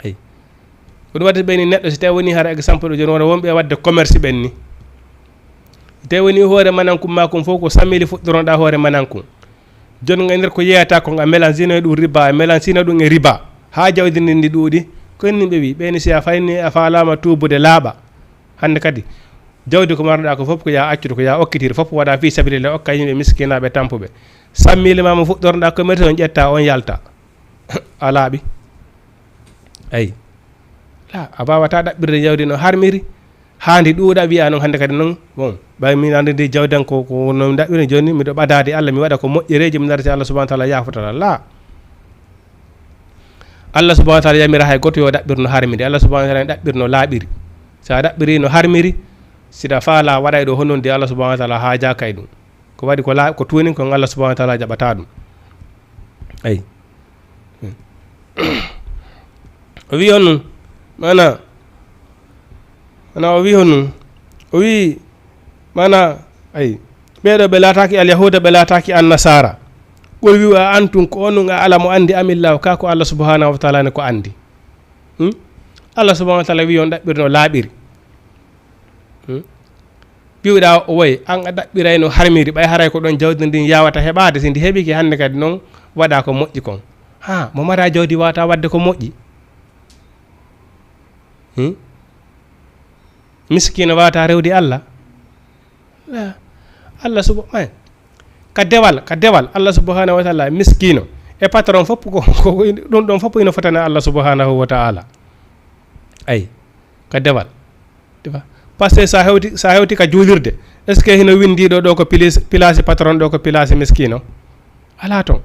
ay ko ɗum waɗi ɓeni neɗɗo so tawi woni hara exemple ɗo joni wona wonɓe wadde commerce ɓen ni so tawi woni hoore manankum makum fof ko sammili fuɗɗoroɗa hoore manankum joni ga nder ko yeyata ko a mélange no e ɗum riba a mélange no ɗum e riba ha jawdi ndi ɗuuɗi ko ni ɓe wi ɓeni si a fayni a falama tubude laaɓa hande kadi jawdi ko marɗa ko fof ko ya accude ko ya okkitire fof waɗa fi sabilillah okka yimɓe miskinaɓe tampuɓe sammili mama fuɗɗoroɗa commerce on ƴetta on yalta a laaɓi ayi la a wawata ɗaɓɓirde jawdi no harmiri handi ɗuuɗa wiya noon hande kadi noon bon ɓay min ande ndi jawdan ko no ɗaɓɓiri joni miɗo ɓadade Allah mi waɗa ko moƴƴereji mi darti Allah subahana taala yafotata la Allah subahana taala yamira hay goto yo ɗaɓɓir no harmiri Allah subahana taala ɗaɓɓir no laaɓiri sa ɗaɓɓiri no harmiri siɗa faala waɗa ɗo honnon de Allah subahana taala haajaka e ɗum ko waɗi ko tuuni ko Allah subahana taala jaɓata ɗum ayi o wi on ɗum mana o wi honum o wi mana ay ɓeɗo ɓe laataki al yahuda ɓe laataki an nasara ɓol wi a antum ko onum a ala mo andi amillahu ka ko Allah subhanahu wa taala ne ko andi Allah subhanahu wa taala wi on ɗaɓɓirno laaɓiri ɓiwɗa o woyi an a ɗaɓɓiray no harmiri ɓay haray ko ɗon jawdi ndin yawata heɓade si ndi heɓiki hande kadi noon waɗa ko moƴƴi kon ha mo mara jawdi wata wadde ko moƴƴi miskino wata rewdi Allah Allah subhanahu ka dewal Allah subhanahu wa taala miskino e patron fop ko ɗum ɗon fop ino fotana Allah subhanahu wa taala ay ka dewal par ce que sa hewti ka juulirde est ce que hino windiɗo ɗo ko place patron ɗo ko place miskino ala toon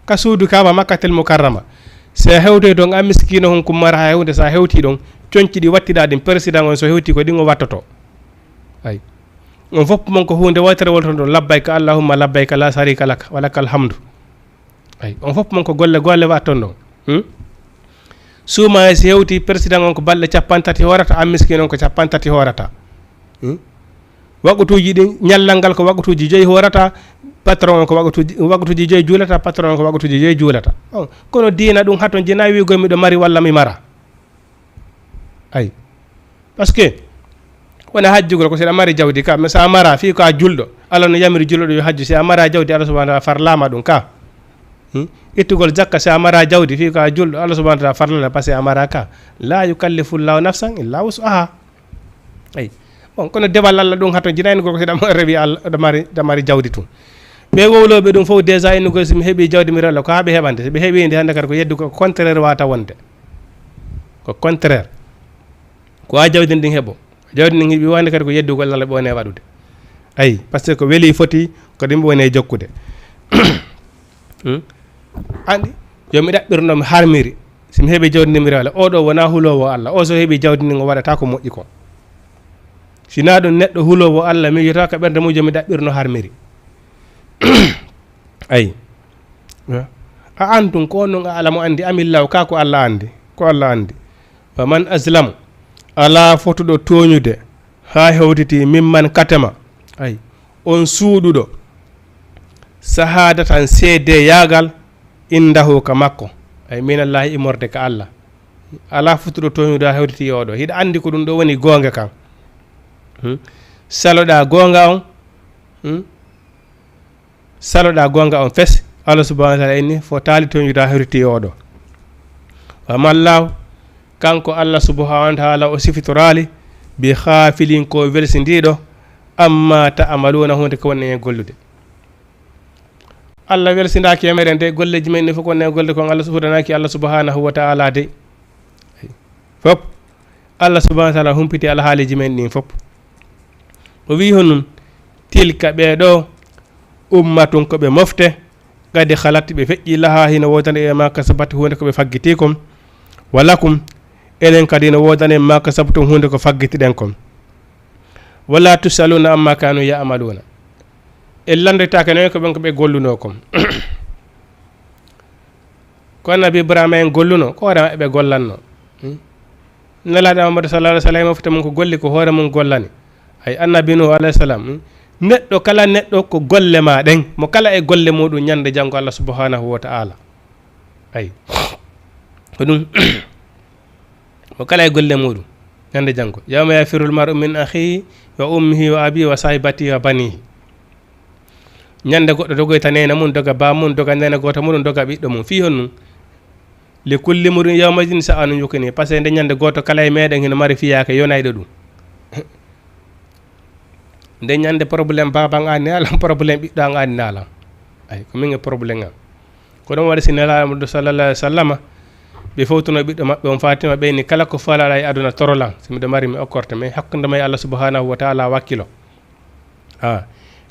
ka suudu kama makkatel mukarrama so hewte ɗon a miskino hon kummara ha hewde sa hewti ɗon coñci ɗi wattiɗa ɗin président on so hewti ko ɗin o wattoto ay on fof mon ko hunde wotere wolton ɗon labbayka allahumma labbayka la sharika laka walakal hamdu ay on fof mon ko golle watton ɗon suuma si hewti président on ko balɗe 30 horata an miskino on ko 30 horata wagutuji ɗin ñallal ngal ko wagutuji 5 horata patron on ko wagutuji 5 juulata patron on ko wagutuji 5 juulata kono diina ɗum haton jina wigo miɗo mari walla mi mara ay par ce que wona hajjugol ko seɗa mari jawdi ka mais sa mara fi ko a julɗo Allah no yamiri julɗo yo hajju si a mara jawdi Allah subhanahu wa taala farlama ɗum ka ittugol jakka si a mara jawdi fi ko a julɗo Allah subhanahu wa taala farlana par ce que a mara ka la yukallifu llahu nafsan illa wus'aha ay bon kono dewal Allah ɗum hato jinayni gorko seɗa rewi Allah ɗa mari jawdi tun ɓe wowloɓe ɗum fof déjà enne koye somi heeɓi jawdi mi rella ko haaɓe heɓande soɓe heeɓi ndi hannde kadi ko yeddu ko contraire wata wonde ko contraire ko ha jawdi ndin heeɓo jawdi ndin heeɓi wande kadi ko yeddugol Allah ɓe wone waɗude ayi par ce que ko weeli foti ko ɗum ɓe wone jokkude andi yomi ɗaɓɓirnomi harmiri somi heeɓi jawdi ndi mi rewla oɗo wona hulowo Allah o so heeɓi jawdi ndi o waɗata ko moƴƴi ko sina ɗum neɗɗo hulowo Allah mi yiyata ko ɓerde mum jomi ɗaɓɓirno harmiri ayi a antum ko on ala mo andi amillaw ka ko Allah andi ko Allah andi wa man aslamu ala fotuɗo toñude ha hewtiti mimman katema ayi on suuɗuɗo sahada tan seede yagal indahu ka makko ay minallahi imorde ka Allah ala fotuɗo toñude ha hewtiti oɗo hiɗa andi ko ɗum ɗo woni gonga kan saloɗa gonga on saloɗa gonga on fes Allah subhanahu wa ta'ala inni fo taali toñude ha hewtiti oɗo wa mallahu kanko Allah subhanahu wa ta'ala o sifitorali bi khafilin ko welsindiɗo amma ta'amaluna hunde ko woni e gollude Allah welsindaki e meɗen de golleji men ni fof wonne golde kon Allah hudanaki Allah subhanahu wa ta'ala de fop Allah subhanahu wa ta'ala humpiti ala haaliji men ɗin fop o wi honum tilka ɓeɗo ummatun ko ɓe mofte kadi halatti ɓe feƴƴi laha hino wodani e ma kasabati hunde ko ɓe faggiti kon walakum enen kadi no wodani ma kasabatum hunde ko faggitiɗen kon wala tusaluna amma kanu ya'maluna e landetake noon ko ɓen ko ɓe golluno kon ko annabi ibrahima en golluno ko hoore maɓɓe ɓe gollanno nelaɗo amadou sallallahu alih w sallam mofte mum ko golli ko hoore mum gollani ay annabi nuhu alayhi salam neɗɗo kala neɗɗo ko golle ma ɗen mo kala e golle muɗum ñande janggo Allah subhanahu wa ta'ala ay ko ɗum mo kala e golle muɗum ñande janggo yawma yafirul mar'u min akhihi wa ummihi wa abihi wa sahibatihi wa banihi ñande goɗɗo dogoyta nena mum doga ba mum doga nena goto muɗum doga ɓiɗɗo mum fi hon li kulli muɗum yawmajin sa anu yukini par ce que nde ñande goto kala e meɗen hino mari fiyaka yonayɗo ɗum nde ñande probléme baban anni alam probléme ɓiɗɗo an anni alam ay ko min e probléme am ko ɗum waɗi si nelaɗo sallallah alih w sallama ɓe fowtuno ɓiɗɗo maɓɓe on fatima ɓeyni kala ko falaɗa e aduna torolan so miɗo mari mi okkorte mais hakkude ma e Allah subhanahu wa ta'ala wakkilo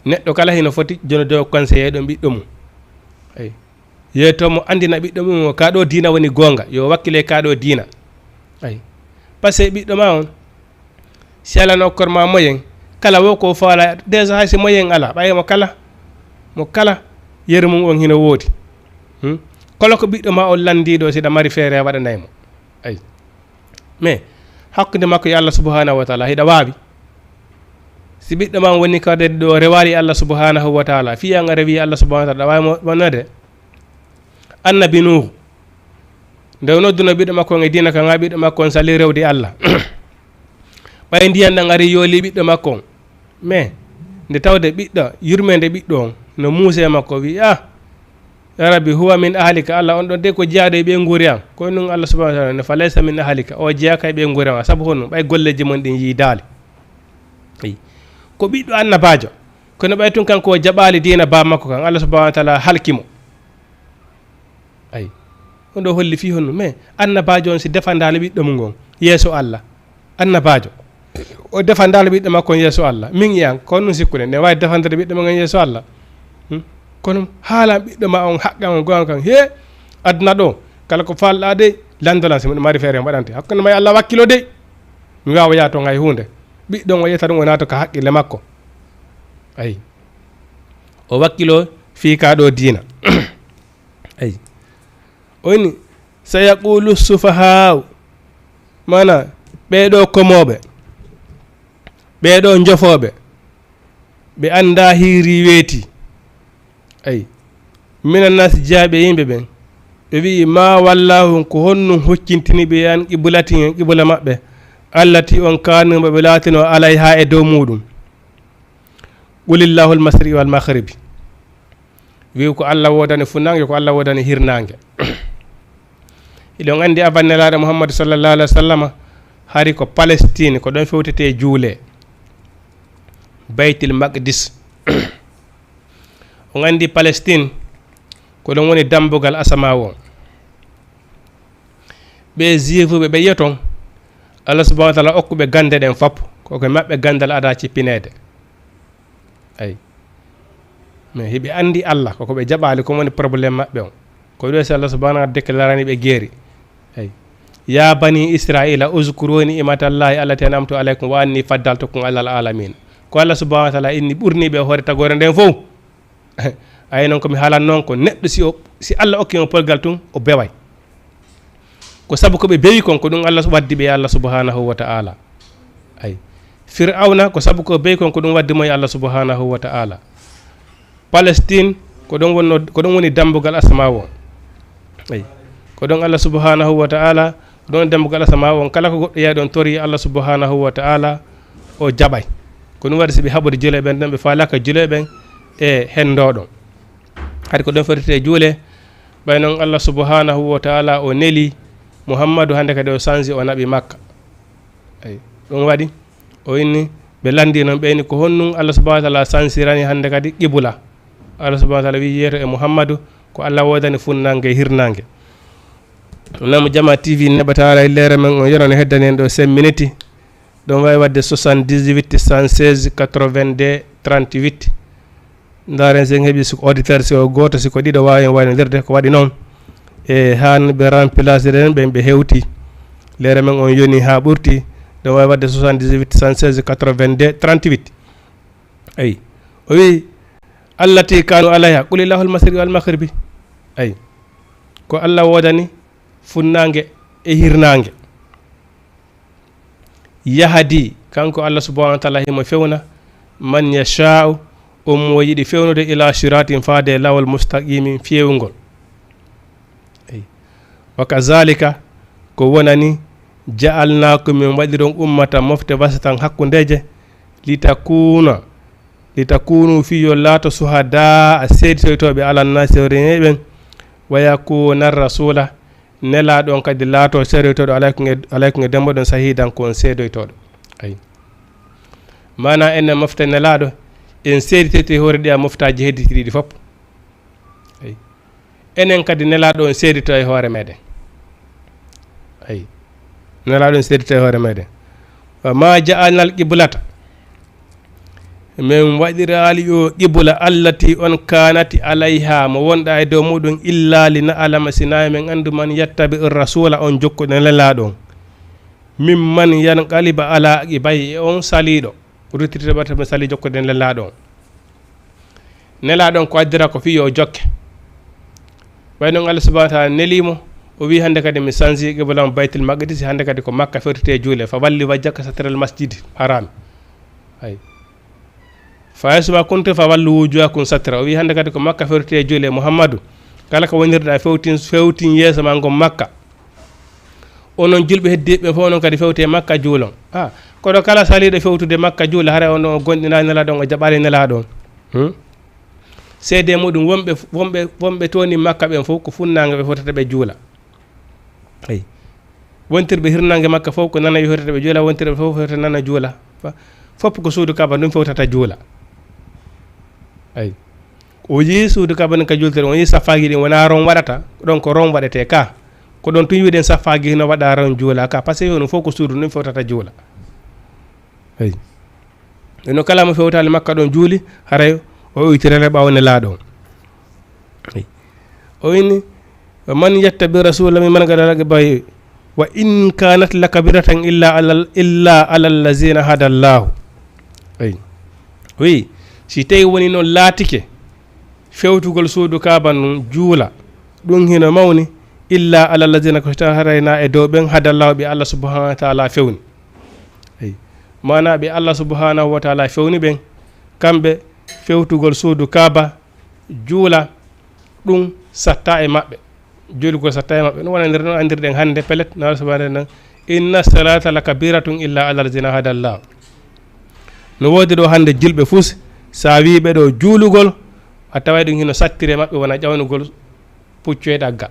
neɗɗo kala hino foti jono dow conseillé ɗo ɓiɗɗo mum ay yeetomo andina ɓiɗɗo mum kaɗo diina woni gonga yo wakkile kaɗo diina ay par ce que ɓiɗɗo ma on si ala no okkor ma moyen kala wo ko faala déjà hay si moyen ala ɓaye mo kala yeru mum on hino woodi kala ko ɓiɗɗo ma on landiɗo siɗa mari feere waɗanaymo ay mais hakkude makko e Allah subhanahu wa ta'ala hiɗa waawi si ɓiɗɗo ma woni kade ɗo rewali Allah subhanahu wa ta'ala fiyanga rewi Allah subhanahu wa ta'ala wawi wonade annabi nuhu nde nodduno ɓiɗɗo makko e dina kan ha ɓiɗɗo makko on sali rewde Allah ɓay ndiyan ɗan ari yooli ɓiɗɗo makko on mais nde tawde ɓiɗɗo yurmede ɓiɗɗo on no muuse makko wi ya rabbi huwa min ahlika Allah on ɗon de ko jeyaɗo e ɓe guuri an koye nun Allah subhanahu wa ta'ala ne fa laysa min ahlika o jeyaka e ɓe guuri an saabu honno ɓay golleji mon ɗin yiidaali eyi ko ɓiɗɗo annabajo kono ɓay tun kanko o jaɓali dina ba makko kan Allah subhanahu wa ta'ala halkimo ayi on ɗo holli fi honno mais annabajo on si defandali ɓiɗɗo mum gon yeeso Allah annabajo o defandali ɓiɗɗo makko on yeeso Allah min yiyan ko nun sikkude ne wawi defandade ɓiɗɗo ma on yeeso Allah kono haalan ɓiɗɗo ma on haqqan on gonga kan he aduna ɗo kala ko falɗa de landolan si miɗo mari feere mbaɗante hakkunde may Allah wakkilo de mi wawa yaa toon hay hunde ɓiɗɗo o yetta ɗum o naata ko haqqille makko ayi o wakkilo fi ka ɗo diina ayi oni sayaqulu sufahaw mana ɓeɗo komoɓe ɓeɗo jofoɓe ɓe anda hiiri weeti ayi minan nas jaaɓe yimɓe ɓen ɓe wi ma wallahu ko honnum hoccintini ɓe an qibulati en qibula maɓɓe allati on kanuɓe ɓe laatino alay ha e dow muɗum qulillahu almasri wal maghribi wi ko Allah wodani funange ko Allah wodani hirnange iɗon andi abannelaɗo Muhammadu sallallahu alaihi wa sallam hari ko Palestine ko ɗon fewtete juule Baytil Maqdis on andi Palestine ko ɗon woni dambugal asama o ɓe jifuɓe ɓe yiya ton Allah subhanahu wa taala okkuɓe gande ɗen fop koko maɓɓe gandal ada cippinede ay mais hiɓe andi Allah koko ɓe jaɓali ko woni probléme maɓɓe on ko ɗo so Allah subhanahu wa taala déclarani ɓe geeri ay ya bani israila uzkuru ni'matallahi allati an'amtu alaykum wa anni faddaltukum alal alamin ko Allah subhanahu wa taala inni ɓurni ɓe hoore tagore nden fof ay noon komi haalan noon ko neɗɗo si Allah okki on polgal tun o beway ko sabu ko ɓe bewi kon ko ɗum Allah waddi ɓe Allah subhanahu wa ta'ala ay fir'auna ko sabu ko bewi kon ko ɗum waddi mo Allah subhanahu wa ta'ala Palestine ko ɗon woni dambugal asama o ay ko ɗon Allah subhanahu wa ta'ala ɗon dambugal asama on kala ko goɗɗo yahi ɗon tori Allah subhanahu wa ta'ala o jaɓay ko ɗum waɗi so ɓe haɓude juule ɓen ɗon ɓe falaka juule ɓen e hendoɗon hade ko ɗon fertete juule ɓay noon Allah subhanahu wa ta'ala o neli Muhammadu hande kadi o sanji o naɓi Makka ay ɗum waɗi o inni ɓe landi noon ɓeyni ko honnum Allah subhanahu wa ta'ala sansirani hande kadi qibla Allah subhanahu wa ta'ala wi yeeto e Muhammadu ko Allah wodani funnange e hirnange namo Jama TV neɓatara lere men on yeron heddani en ɗo 5 minutes ɗon wawi wadde 78 116 82 38 ndaren sen heeɓi siko auditeur si o goto siko ɗiɗo wawi en waynodirde ko waɗi noon e han ɓe remplacer en ɓe hewti lere men on yoni ha ɓurti ɗon wawi wadde 78 116 82 38 ayi o wi allati kanu alayha qulillahul masriqi wal maghribi ayi ko Allah wodani funnange e hirnange yahadi kanko Allah subhanahu wa ta'ala himo fewna man yasha'u mo yiɗi fewnude ila siratin faade lawol mustaqimin fewngol ay wa kazalika ko wonani ja'alnakum min waɗiron ummata mofte wasatan hakkundeje litakunu fiyo laato suhada a seeditoytoɓe alanna sewreneɓen wa yakuna rasula nelaɗon kadi laato seedoytoɗo alaykum e demboɗon sahidan kon seedoytoɗo ay mana enen mofte nelaɗo en seeditete hoore ɗi a moftaji hedditi ɗiɗi fopp ay enen kadi nelaɗo en seedito e hoore meɗen ay nelaɗo en seedito e hoore meɗen wa ma ja'alnal qiblata min waɗirali yo qibla allati on kanati alayha mo wonɗa e dow muɗum illa li na'lama sinayi men andu man yattabi rasula on jokkuɗo nelaɗon mimman yanqaliba ala aqibay e on saliɗo ruttite ɓata mo sali jokkude nelaɗon nelaɗon ko addira ko fiyo jokke ɓay noon Allah subhanahu wa ta'ala nelimo o wi hande kadi mi sanji qibla baytul maqdis hande kadi ko Makka fertete juule fa walli wajjaka satral masjid haram ay faysuma kunte fa wallu wujuhakum satra o wi hande kadi ko Makka fertete juule Muhammadu kala ko wonirɗa fewtin yeeso ma ngom Makka onon julɓe heddiɓe fof noon kadi fewte Makka juulon koɗo kala saliɗo fewtude Makka juula hare on o gonɗina nelaɗon o jaɓali nelaɗon seede muɗum wonɓe toni Makka ɓen fof ko funnange ɓe fotata ɓe juula ay wontirɓe hirnange Makka fof ko nana wi fotata ɓe juula wontirɓe fof fotata nana juula fopp ko suudu Kaba ɗum fewtata juula ay o yi suudu Kaba ɗum ka jultere on yi saffaji ɗin wona ron waɗata ɗon ko ron waɗete ka ko ɗon tun wiɗen saffaji hino waɗa ron juula ka par ce que ɗum fof ko suudu ɗum fewtata juula ay no kala mo fewtali Makka ɗon juuli haray o uytirele ɓawne laaɗon ay o inni man yattabi rasula min man gadalaga bay wa in kanat lakabiratan illa ala allazina hada llahu ay oui si tawi woni noon laatike fewtugol suudu Kaba nun juula ɗum hino mawni illa ala allazina ko ta harayna e dow ɓen hada llahu ɓe Allah subhanahu wa ta'ala fewni ay mana ɓe Allah subhanahu wa ta'ala fewni ɓen kamɓe fewtugol suudu Kaba juula ɗum satta e maɓɓe juulugol satta e maɓɓe ɗum wona nder noon andirɗen hannde pelet na subhanahu nan inna salata la kabiratun illa ala allazina hada llahu no woodi ɗo hannde julɓe fus sa wiɓe ɗo juulugol a taway ɗum hino sattire maɓɓe wona ƴawnugol puccu e ɗaggal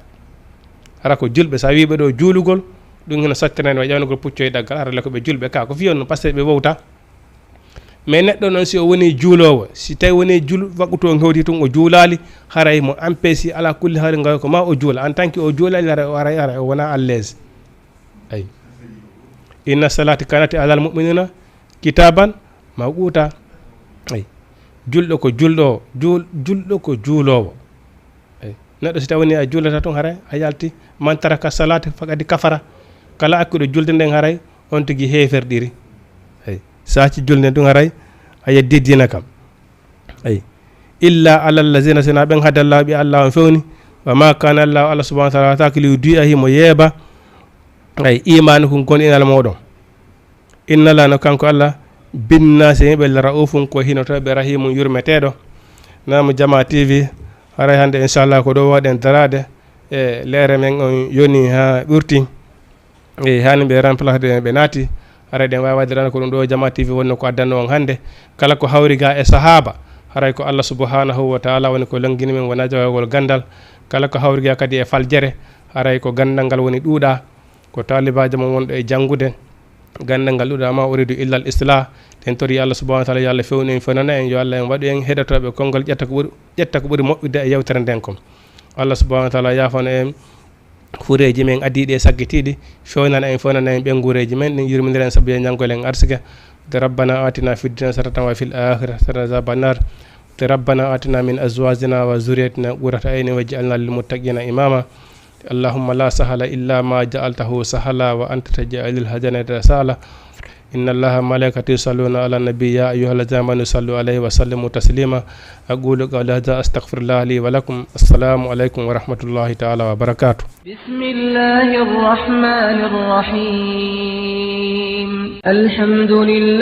hara ko julɓe sa wiɓe ɗo juulugol ɗum hino sattirani wa ƴawnugol puccu e ɗaggal hara le ko ɓe julɓe ka ko fiyon no par ce que ɓe wowta mais neɗɗo noon si o woni juulowo si tawi woni waɓɓuto hewti tun o juulali haray mo empêche ala kulli haali ngaw ko ma o juula en tant que o juulali ara o wona à l'aise ay inna salati kanati alal mu'minina kitaban mawquta ay julɗo ko julɗo julɗo ko juulowo ay neɗɗo si tawi woni a juulata tun haray a yalti man taraka salati faqadi kafara kala akkuɗo julde nden haray on tigi heferɗiri ay saci julde tun haray a yeddi dina kam ay illa ala allazina sina ɓen hadallahi ɓe allah on fewni wa ma kana allah subhanahu wa taala takili du'ahi mo yeeba ay imanu kun kon inal moɗon inna la no kanko allah binnasi yimɓe raufun ko hinotoɓe rahimu yurmeteɗo namo jama tv haray hande inchallah ko ɗo waɗen darade e leere men on yoni ha ɓurti e hani ɓe remplace ɓe naati haray ɗen wawi wadirana ko ɗum ɗo jama tv wonno ko addanno on hande kala ko hawri ga e sahaba haray ko allah subhanahu wa taala woni ko longini men wona jawagol gandal kala ko hawri ga kadi e faljere haray ko gandal ngal woni ɗuuɗa ko talibaji mon wonɗo e janggude gandal ngal ɗuuɗa ma uridu illa al islah ten tori allah subhanahu wa taala yo allah fewni en fenana en yo allah en waɗu en heɗotoɓe konngol ƴetta ko ɓuuri moƴƴude e yewtere nden kom allah subhanahu wa taala yafano en fureji men adiɗi e saggitiɗi fewnana en fewnana en ɓengureji men ɗin yurmodiren saabu e ñaggol en arsike te rabbana atina fi dunya hasanatan wa fil akhirati hasanatan azaban nar te rabbana atina min azwajina wa zurriyatina qurrata aynin waj'alna lil muttaqina imama اللهم لا سهل إلا ما جعلته سهلا وأنت تجعل الحزن سهلا إن الله ملائكته يصلون على النبي يا أيها الذين آمنوا صلوا عليه وسلموا تسليما أقول قولي هذا أستغفر الله لي ولكم السلام عليكم ورحمة الله تعالى وبركاته بسم الله الرحمن الرحيم الحمد لله